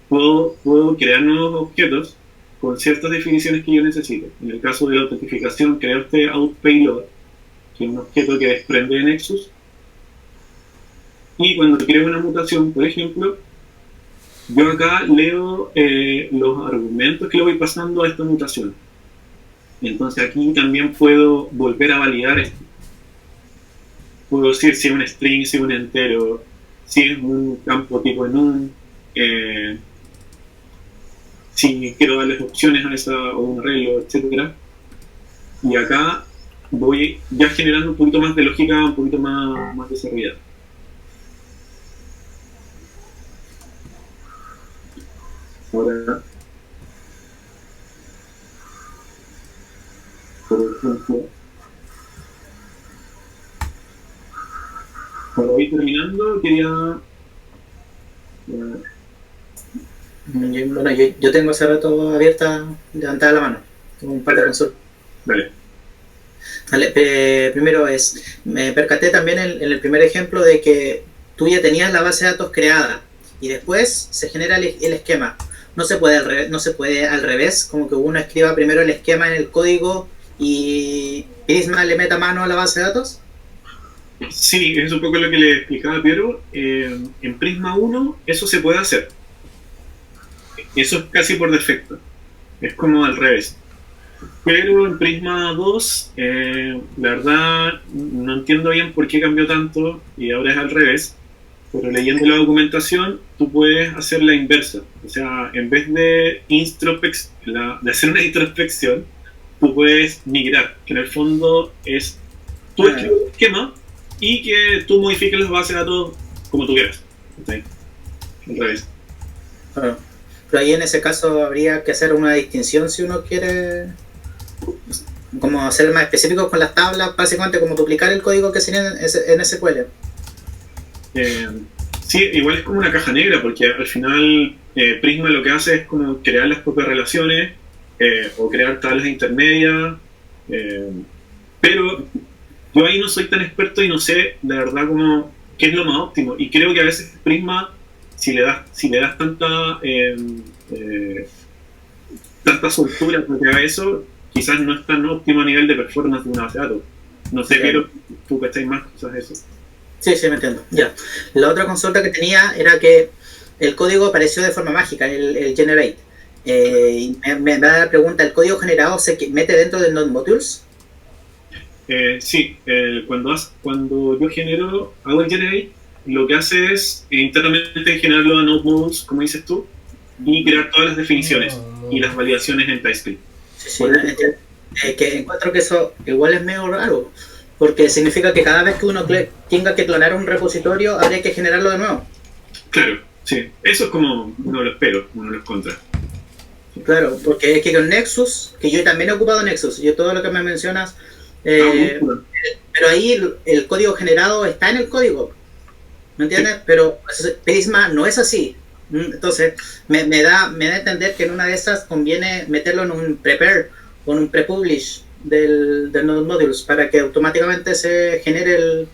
puedo crear nuevos objetos con ciertas definiciones que yo necesite. En el caso de la autentificación, creo este outPayload, que es un objeto que desprende de Nexus. Y cuando creo una mutación, por ejemplo, yo acá leo los argumentos que le voy pasando a esta mutación. Entonces aquí también puedo volver a validar esto. Puedo decir si es un string, si es un entero, si es un campo tipo enum, si quiero darles opciones a esa o un arreglo, etc. Y acá voy ya generando un poquito más de lógica, un poquito más desarrollada. Ahora, por ejemplo, para ir terminando, quería... Bueno, yo tengo hace rato abierta, levantada la mano. Tengo un par de consultas. Vale. Primero me percaté también en el primer ejemplo de que tú ya tenías la base de datos creada y después se genera el esquema. No se puede al revés, como que uno escriba primero el esquema en el código y Prisma le meta mano a la base de datos. Sí, es un poco lo que le explicaba a Piero. En Prisma 1 eso se puede hacer. Eso es casi por defecto. Es como al revés. Pero en Prisma 2, la verdad, no entiendo bien por qué cambió tanto y ahora es al revés. Pero leyendo la documentación, tú puedes hacer la inversa. O sea, en vez de hacer una introspección, tú puedes migrar, que en el fondo es tú escribes el esquema y que tú modifiques las bases de datos como tú quieras. ¿Sí? Al revés. Claro. Pero ahí en ese caso habría que hacer una distinción si uno quiere como ser más específico con las tablas, básicamente como duplicar el código que sería en SQL. Sí, igual es como una caja negra, porque al final Prisma lo que hace es como crear las propias relaciones o crear tablas intermedias, pero yo ahí no soy tan experto y no sé de verdad qué es lo más óptimo, y creo que a veces Prisma, si le das tanta soltura para que haga eso, quizás no es tan óptimo a nivel de performance de una base de datos. No sé, pero tú cacháis más cosas de eso. Sí, me entiendo. Ya. La otra consulta que tenía era que el código apareció de forma mágica, el generate. Y me da la pregunta, ¿el código generado se mete dentro del Node Modules? Sí, cuando yo hago el generate, lo que hace es internamente generarlo a Node Modules, como dices tú, y crear todas las definiciones y las validaciones en TypeScript. Sí, que encuentro que eso igual es medio raro, porque significa que cada vez que uno tenga que clonar un repositorio, habría que generarlo de nuevo. Claro, sí. Eso es como uno de los peros, uno de los contras. Claro, porque es que con Nexus, que yo también he ocupado Nexus, yo todo lo que me mencionas, pero ahí el código generado está en el código, ¿me entiendes? Sí. Pero Prisma no es así. Entonces me da a entender que en una de esas conviene meterlo en un prepare o en un prepublish del Node Modules para que automáticamente se genere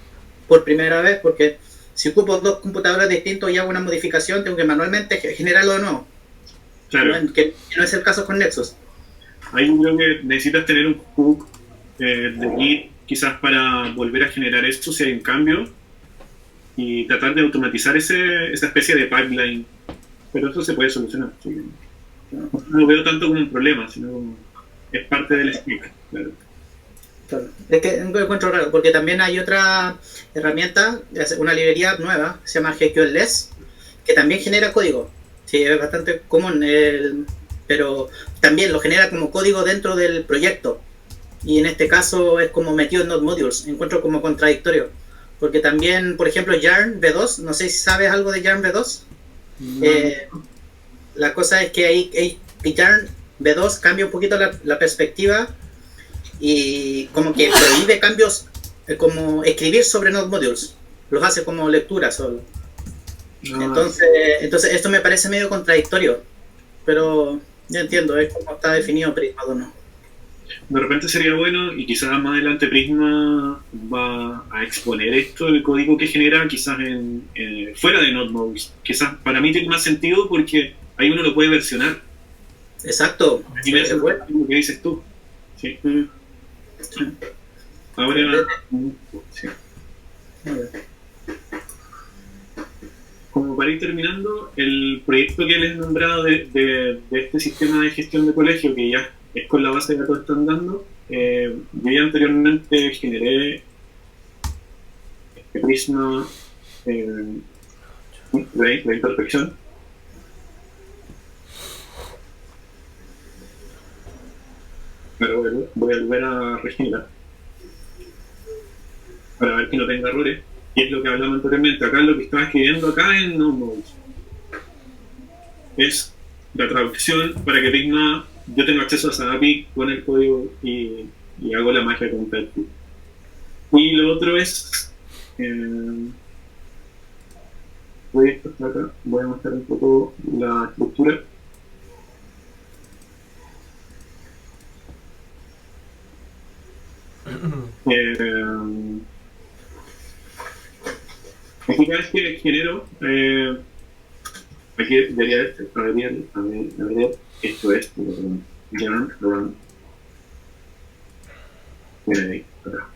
por primera vez, porque si ocupo dos computadores distintos y hago una modificación, tengo que manualmente generarlo de nuevo. Claro. Que no es el caso con Nexus. Ahí creo que necesitas tener un hook de Git quizás para volver a generar esto si hay un cambio y tratar de automatizar esa especie de pipeline, pero eso se puede solucionar. ¿Sí? No lo veo tanto como un problema, sino como es parte del spec. Claro. Claro. Es que lo encuentro raro, porque también hay otra herramienta, una librería nueva, se llama GQLS, que también genera código. Sí, es bastante común, pero también lo genera como código dentro del proyecto. Y en este caso es como metido en Node Modules. Encuentro como contradictorio. Porque también, por ejemplo, Yarn V2, no sé si sabes algo de Yarn V2. La cosa es que ahí Yarn V2 cambia un poquito la perspectiva y como que prohíbe cambios, como escribir sobre node modules, los hace como lectura solo. Entonces esto me parece medio contradictorio, pero ya entiendo, es como está definido Prisma 2, ¿no? De repente sería bueno, y quizás más adelante Prisma va a exponer esto, el código que genera, quizás fuera de Node Modules. Quizás para mí tiene más sentido porque ahí uno lo puede versionar. Exacto. Y me hace bueno lo que dices tú. Sí. Ahora, sí. Como para ir terminando, el proyecto que les he nombrado de este sistema de gestión de colegio, que ya es con la base de datos que están dando, yo ya anteriormente generé este Prisma de imperfección. Pero voy a volver a regenerar para ver que no tenga errores. Y es lo que hablamos anteriormente. Acá lo que estaba escribiendo acá en Node Modules es la traducción para que Prisma, yo tenga acceso a esa API con el código y hago la magia con Petri. Y lo otro es proyecto está acá. Voy a mostrar un poco la estructura. Aquí cada vez que genero, aquí debería ver, esto es, Yarn run. Mira ahí, acá.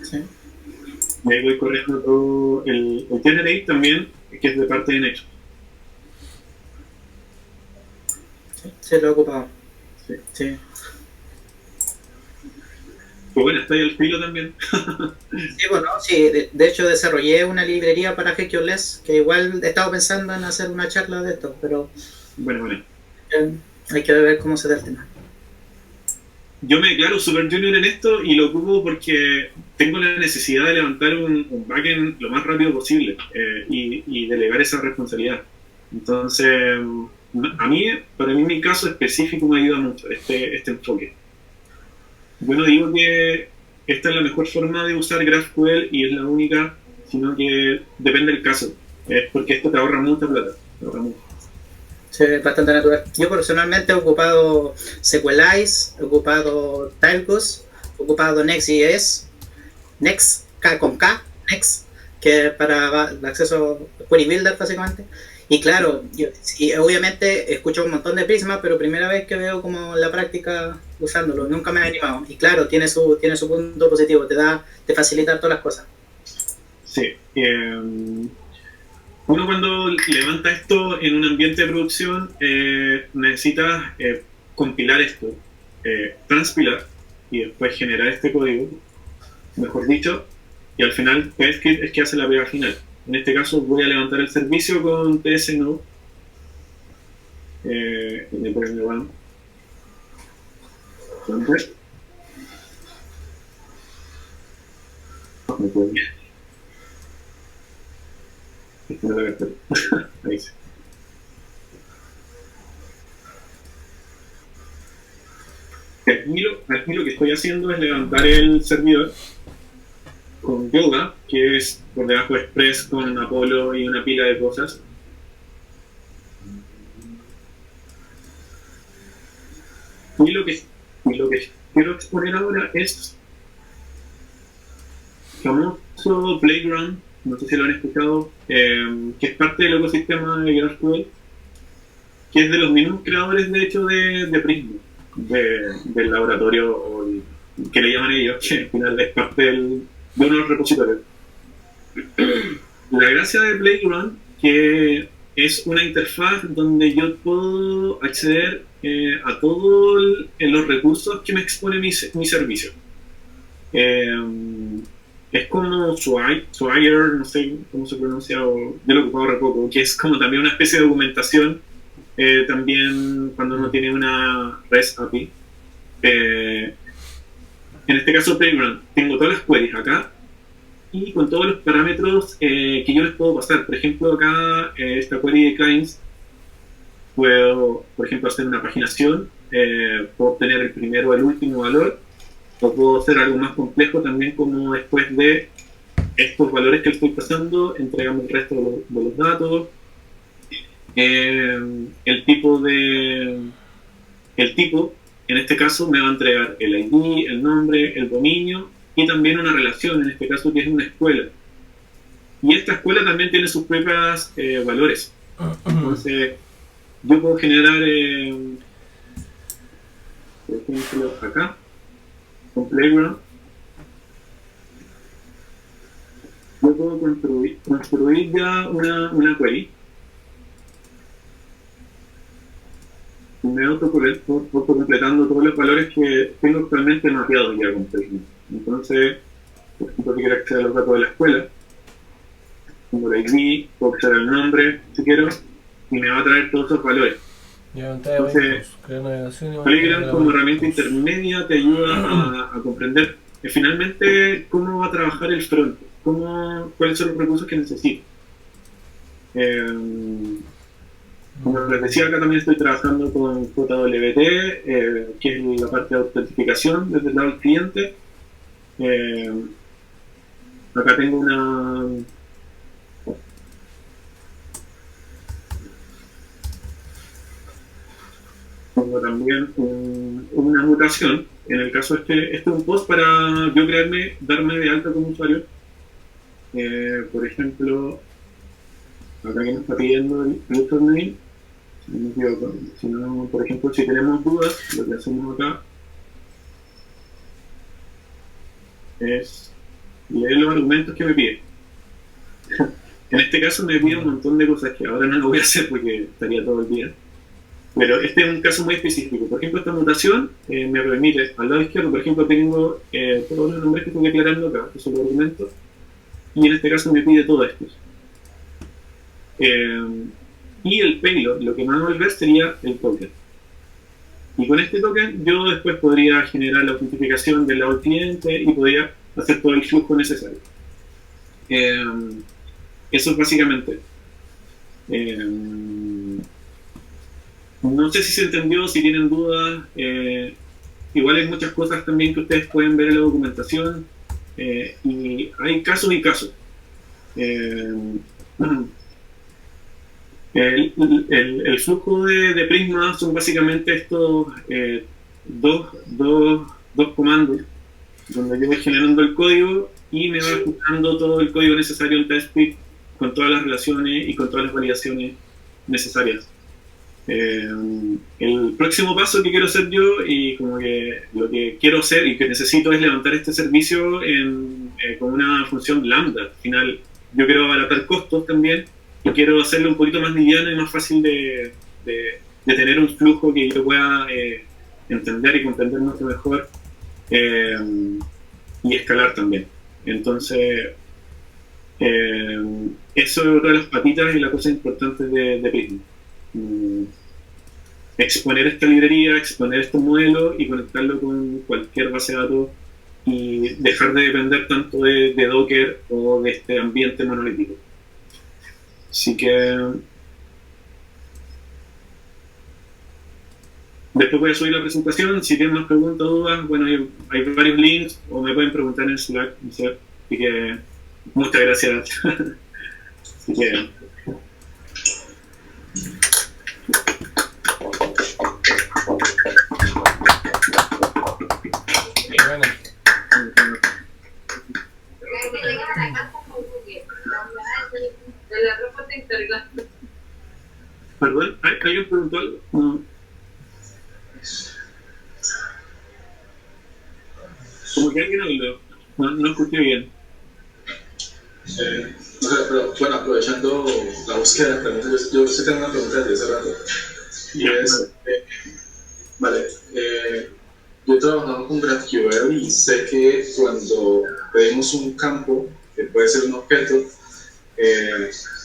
Sí. Y ahí voy corriendo todo el generate también, que es de parte de Nexus. Sí, lo he ocupado. Sí. Sí. Pues bueno, está ahí el filo también. Sí, bueno, sí, de hecho desarrollé una librería para GQLess, que igual he estado pensando en hacer una charla de esto, pero Bueno. hay que ver cómo se da el tema. Yo me declaro super junior en esto y lo ocupo porque tengo la necesidad de levantar un backend lo más rápido posible y delegar esa responsabilidad. Entonces, para mí mi caso específico me ayuda mucho este enfoque. Yo no digo que esta es la mejor forma de usar GraphQL y es la única, sino que depende del caso. Porque esto te ahorra mucha plata. Sí, es bastante natural. Yo personalmente he ocupado SQLize, he ocupado Tilegoose, he ocupado Next.js, Next, K con K, Next, que es para el acceso Query Builder básicamente. Y claro, y obviamente escucho un montón de Prisma, pero primera vez que veo como la práctica usándolo, nunca me he animado. Y claro, tiene su punto positivo, te facilita todas las cosas. Sí. Uno cuando levanta esto en un ambiente de producción necesita compilar esto, transpilar y después generar este código, mejor dicho, y al final TypeScript es que hace la pega final. En este caso voy a levantar el servicio con TSNode. Ahí sí. Aquí lo que estoy haciendo es levantar el servidor con Yoga, que es por debajo Express con Apollo y una pila de cosas. Y lo que quiero exponer ahora es el famoso Playground, no sé si lo han escuchado, que es parte del ecosistema de GraphQL, que es de los mismos creadores de hecho de Prisma, del laboratorio o que le llaman ellos, que al final es parte de unos repositorios. La gracia de Playground que es una interfaz donde yo puedo acceder a todos los recursos que me expone mi servicio. Es como Swagger, no sé cómo se pronuncia, yo lo he ocupado re poco, que es como también una especie de documentación, también cuando uno tiene una REST API. en este caso Playground, tengo todas las queries acá y con todos los parámetros que yo les puedo pasar. Por ejemplo, acá esta query de clients, puedo, por ejemplo, hacer una paginación, puedo obtener el primero o el último valor, o puedo hacer algo más complejo también, como después de estos valores que le estoy pasando, entregamos el resto de los datos, el tipo, en este caso, me va a entregar el ID, el nombre, el dominio y también una relación, en este caso que es una escuela. Y esta escuela también tiene sus propios valores. Entonces, yo puedo generar, por ejemplo, acá, con Playground, yo puedo construir ya una query. Y me autocompletando todos los valores que tengo actualmente mapeados ya con Playground. Entonces, por ejemplo, si quiero acceder a los datos de la escuela, pongo el ID, puedo acceder al nombre, si quiero, y me va a traer todos esos valores. Entonces, Playground como herramienta intermedia te ayuda a comprender finalmente cómo va a trabajar el front, cuáles son los recursos que necesito. Como les decía, acá también estoy trabajando con JWT, que es la parte de autentificación desde el lado del cliente. Acá tengo también una anotación. En el caso este es un post para yo darme de alta como usuario. Por ejemplo, acá que me está pidiendo el username, si no, por ejemplo, si tenemos dudas, lo que hacemos acá es leer los argumentos que me pide. En este caso me pide un montón de cosas que ahora no lo voy a hacer porque estaría todo el día. Pero este es un caso muy específico. Por ejemplo, esta mutación me permite, al lado izquierdo, por ejemplo, tengo todos los nombres que estoy declarando acá, que son los argumentos, y en este caso me pide todo esto. Y el payload, lo que más va a ver sería el token. Y con este token yo después podría generar la autentificación del lado del cliente y podría hacer todo el flujo necesario. Eso es básicamente. No sé si se entendió, si tienen dudas. Igual hay muchas cosas también que ustedes pueden ver en la documentación. Y hay casos y casos. El flujo de Prisma son básicamente estos dos comandos donde yo voy generando el código y me va ejecutando todo el código necesario en TypeScript con todas las relaciones y con todas las validaciones necesarias. El próximo paso que quiero hacer yo, y como que lo que quiero hacer y que necesito, es levantar este servicio con una función lambda. Al final yo quiero abaratar costos también y quiero hacerlo un poquito más liviano y más fácil de tener un flujo que yo pueda entender y comprender mucho mejor, y escalar también. Entonces eso es otra de las patitas y las cosas importantes de Prisma. Exponer esta librería, exponer este modelo y conectarlo con cualquier base de datos y dejar de depender tanto de Docker o de este ambiente monolítico. Así que después voy a subir la presentación. Si tienen más preguntas o dudas, bueno, hay varios links o me pueden preguntar en Slack, no sé. Así que muchas gracias. Así que perdón, ¿alguien preguntó algo? No. Como que alguien habló. No escuché bien. Pero, bueno, aprovechando la búsqueda de preguntas, yo sí tengo una pregunta desde hace rato. Y es, vale, yo he trabajado con GraphQL y sé que cuando pedimos un campo, que puede ser un objeto,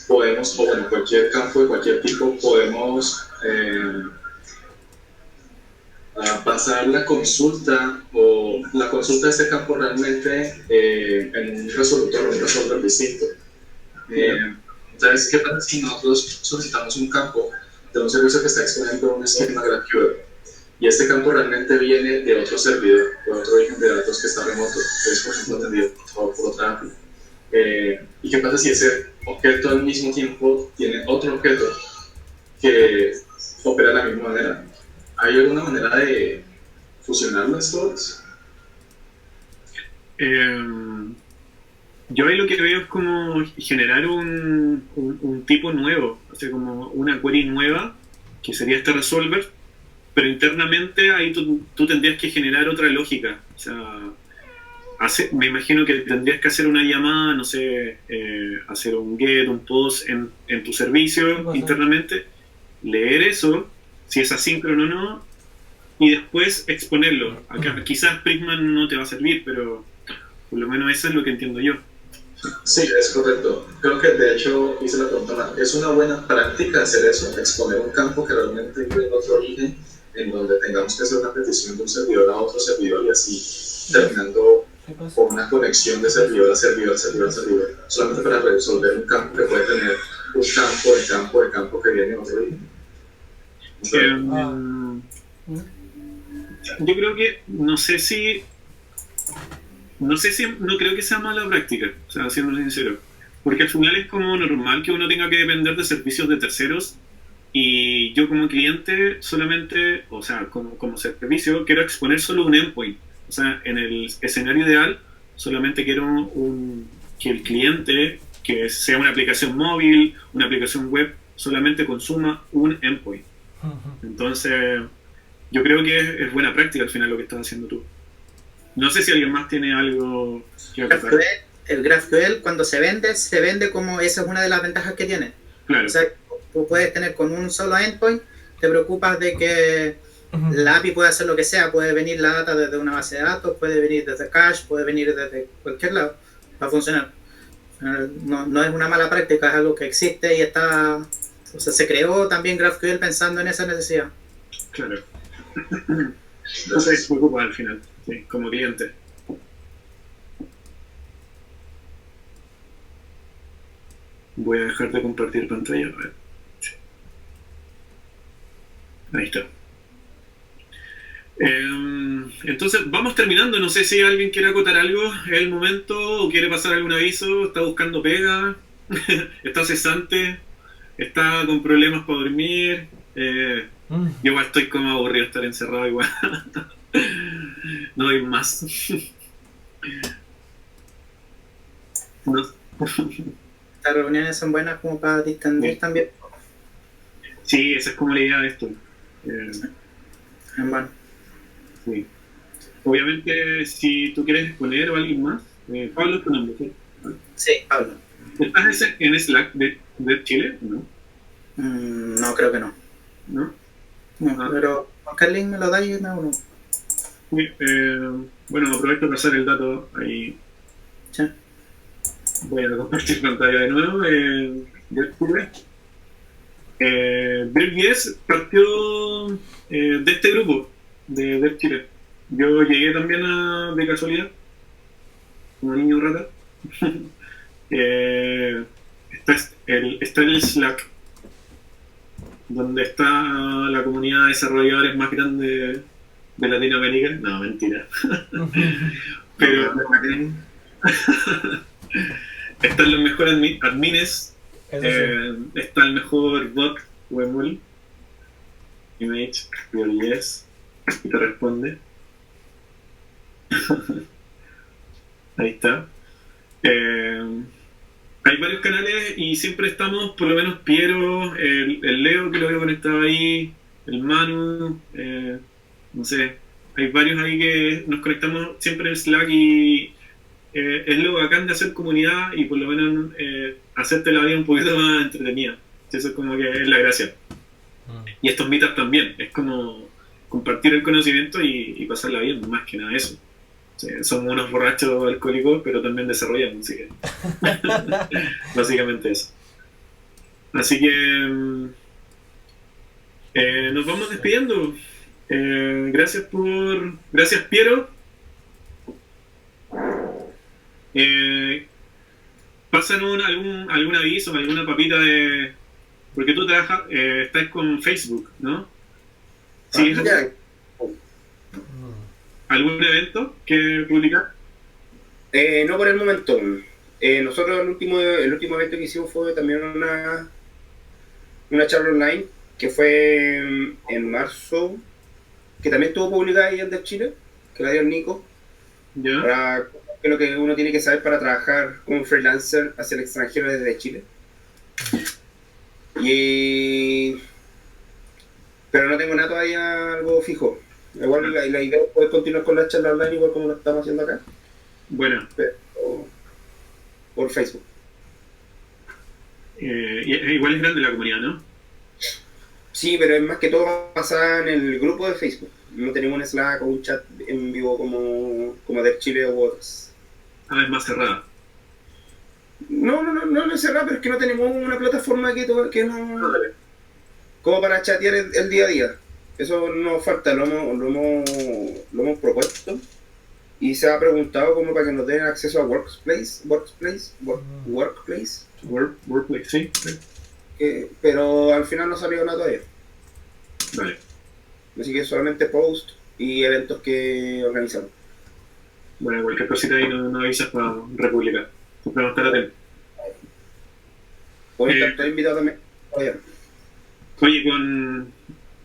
podemos, o bueno, cualquier campo de cualquier tipo, podemos a pasar la consulta o la consulta de este campo realmente en un resolver distinto. Entonces, ¿qué pasa si nosotros solicitamos un campo de un servicio que está exponiendo un esquema GraphQL y este campo realmente viene de otro servidor, de otro origen de datos que está remoto, que es por ejemplo atendido por otra API? ¿Y qué pasa si ese objeto al mismo tiempo tiene otro objeto que opera de la misma manera? ¿Hay alguna manera de fusionar las dos? Yo ahí lo que veo es como generar un tipo nuevo, o sea, como una query nueva, que sería este resolver, pero internamente ahí tú tendrías que generar otra lógica. O sea, me imagino que tendrías que hacer una llamada, no sé, hacer un get, un post en tu servicio internamente, leer eso, si es asíncrono o no, y después exponerlo. Acá quizás Prisma no te va a servir, pero por lo menos eso es lo que entiendo yo. Sí, es correcto. Creo que de hecho hice la pregunta mal. Es una buena práctica hacer eso, exponer un campo que realmente tiene otro origen, en donde tengamos que hacer una petición de un servidor a otro servidor y así terminando con una conexión de servidor a servidor a servidor a servidor, solamente para resolver un campo que puede tener un campo de campo de campo que viene de otro origen. Yo creo que, no creo que sea mala práctica, o sea, siendo sincero, porque al final es como normal que uno tenga que depender de servicios de terceros y yo como cliente solamente, o sea, como servicio, quiero exponer solo un endpoint. O sea, en el escenario ideal solamente quiero que el cliente, que sea una aplicación móvil, una aplicación web, solamente consuma un endpoint. Entonces, yo creo que es buena práctica al final lo que estás haciendo tú. No sé si alguien más tiene algo que acotar. El GraphQL cuando se vende como esa es una de las ventajas que tiene. Claro. O sea, tú puedes tener con un solo endpoint, te preocupas de que la API puede hacer lo que sea, puede venir la data desde una base de datos, puede venir desde cache, puede venir desde cualquier lado, va a funcionar. No es una mala práctica, es algo que existe y está, o sea, se creó también GraphQL pensando en esa necesidad. Claro. Entonces se preocupa al final, sí, como cliente. Voy a dejar de compartir pantalla. A ver. Ahí está. Entonces vamos terminando. No sé si alguien quiere acotar algo. ¿Es el momento o quiere pasar algún aviso? ¿Está buscando pega? ¿Está cesante? ¿Está con problemas para dormir? Yo igual estoy como aburrido de estar encerrado igual. No doy más. No. Las reuniones son buenas como para distender también. Sí, esa es como la idea de esto. En vano. Sí. Obviamente, si tú quieres exponer o alguien más, Pablo es tu nombre, ¿sí? Sí, Pablo. ¿Estás en Slack de Chile? ¿No? No, creo que no. ¿No? No, pero Juan link me lo da y me uno. Sí, bueno, aprovecho para pasar el dato ahí. Sí. Voy a compartir pantalla de nuevo. Dev10 partió de este grupo de Dev Chile. Yo llegué también de casualidad, como niño rata. Está el Slack, donde está la comunidad de desarrolladores más grande de Latinoamérica. No, mentira. Pero están los mejores admines. Está el mejor bot Webmul, Image, yes, y te responde. Ahí está. Hay varios canales y siempre estamos, por lo menos Piero, el Leo que lo veo conectado ahí, el Manu, no sé, hay varios ahí que nos conectamos siempre en Slack y es lo bacán de hacer comunidad y por lo menos hacerte la vida un poquito más entretenida. Eso es como que es la gracia. Y estos meetups también, es como compartir el conocimiento y pasarla bien, más que nada eso. O sea, somos unos borrachos alcohólicos, pero también desarrollamos, así que básicamente eso. Así que nos vamos despidiendo. Gracias Piero. Pásanos algún aviso, alguna papita de... Porque tú trabajas, estás con Facebook, ¿no? ¿Sí? ¿Algún evento que publicar? No por el momento. Nosotros el último evento que hicimos fue también una charla online que fue en marzo, que también estuvo publicada ahí en The Chile, que la dio el Nico. ¿Ya? Para que lo que uno tiene que saber para trabajar como freelancer hacia el extranjero desde Chile. Pero no tengo nada todavía algo fijo. Igual la idea es poder continuar con la charla online igual como lo estamos haciendo acá. Bueno. Pero por Facebook. Igual es grande la comunidad, ¿no? Sí, pero es más que todo pasa en el grupo de Facebook. No tenemos un Slack o un chat en vivo como de Chile u otros. Ah, es más cerrada. No es cerrada, pero es que no tenemos una plataforma que no... como para chatear el día a día. Eso nos falta, lo hemos propuesto y se ha preguntado como para que nos den acceso a Workplace, sí. Pero al final no ha salido nada todavía. Vale. Así que solamente post y eventos que organizamos. Bueno, cualquier cosita ahí no avisas para republicar. Siempre vamos a estar atentos. Voy a estar invitado también. Oye,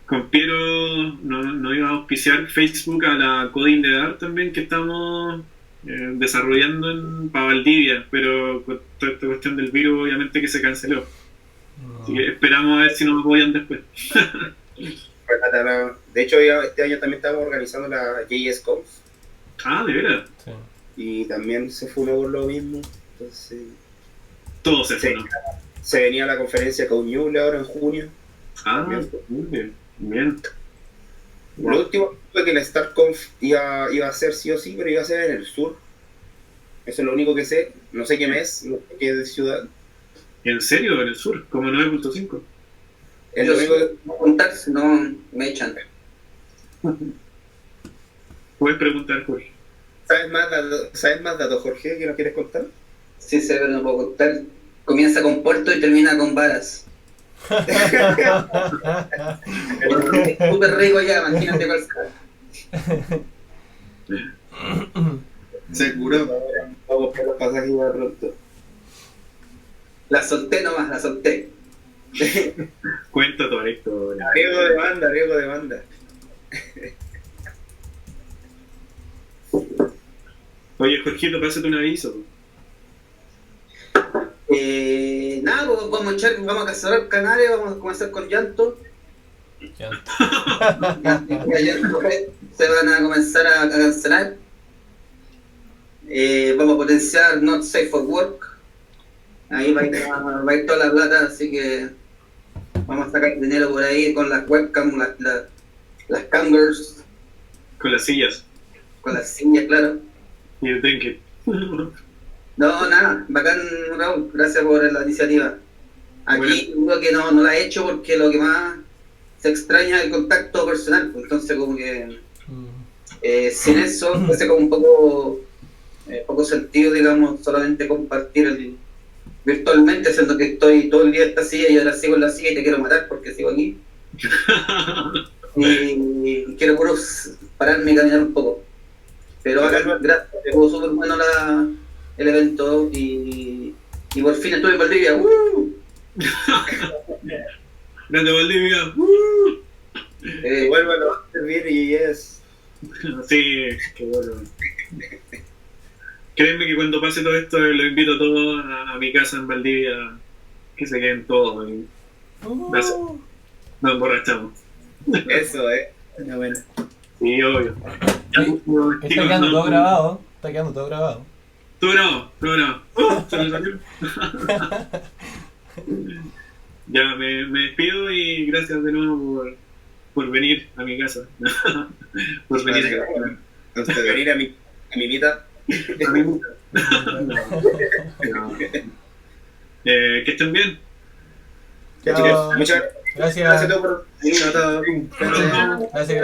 con Piero nos iba a auspiciar Facebook a la Coding de Dar también, que estamos desarrollando para Valdivia, pero con toda esta cuestión del virus obviamente que se canceló. Así que esperamos a ver si nos apoyan después. De hecho, este año también estamos organizando la JSConf. Ah, ¿de veras? Sí. Y también se funó por lo mismo. Entonces, todo se funó. Se venía la conferencia con Ñuble ahora en junio. Ah, bien. Lo último fue que la StartConf iba a ser sí o sí, pero iba a ser en el sur. Eso es lo único que sé. No sé qué mes, no sé qué ciudad. ¿En serio? ¿En el sur? ¿Como 9.5? Es lo único que... No contar, si no me echan. Puedes preguntar, Jorge. ¿Sabes más datos, Jorge, que nos quieres contar? Sí, sé, pero no puedo contar. Comienza con puerto y termina con varas. Es súper rico ya, imagínate cuál sea. Seguro. Vamos a buscar los pasajes más pronto. La solté nomás, la solté. Cuenta toda la historia. Riego de banda. Oye, Jorgito, pásate un aviso. Nada, pues vamos a cancelar canales, vamos a comenzar con llanto. Se van a comenzar a cancelar. Vamos a potenciar Not Safe for Work. Ahí va a ir toda la plata, así que vamos a sacar dinero por ahí con las webcams, las cangers. Con las sillas. Con las sillas, claro. Y el trinket. No, nada, bacán, Raúl, gracias por la iniciativa. Aquí creo que no la he hecho porque lo que más se extraña es el contacto personal, pues, entonces como que sin eso hace como un poco sentido, digamos, solamente compartir virtualmente, siendo que estoy todo el día en esta silla y ahora sigo en la silla y te quiero matar porque sigo aquí. Y quiero puro pararme y caminar un poco. Pero bacán, gracias, estuvo súper bueno el evento y por fin estuve en Valdivia. Grande Valdivia. Vuelvan a servir y yes. Sí, qué bueno. Créeme que cuando pase todo esto lo invito a todos a mi casa en Valdivia, que se queden todos y nos emborrachamos. Eso, bueno. Sí, obvio. Está quedando todo grabado. Todo grabado. Se me salió. Ya, me despido y gracias de nuevo por venir a mi casa. Por venir a mi vida. Que estén bien. Chao. Muchas Gracias. gracias a todos por venir. Gracias.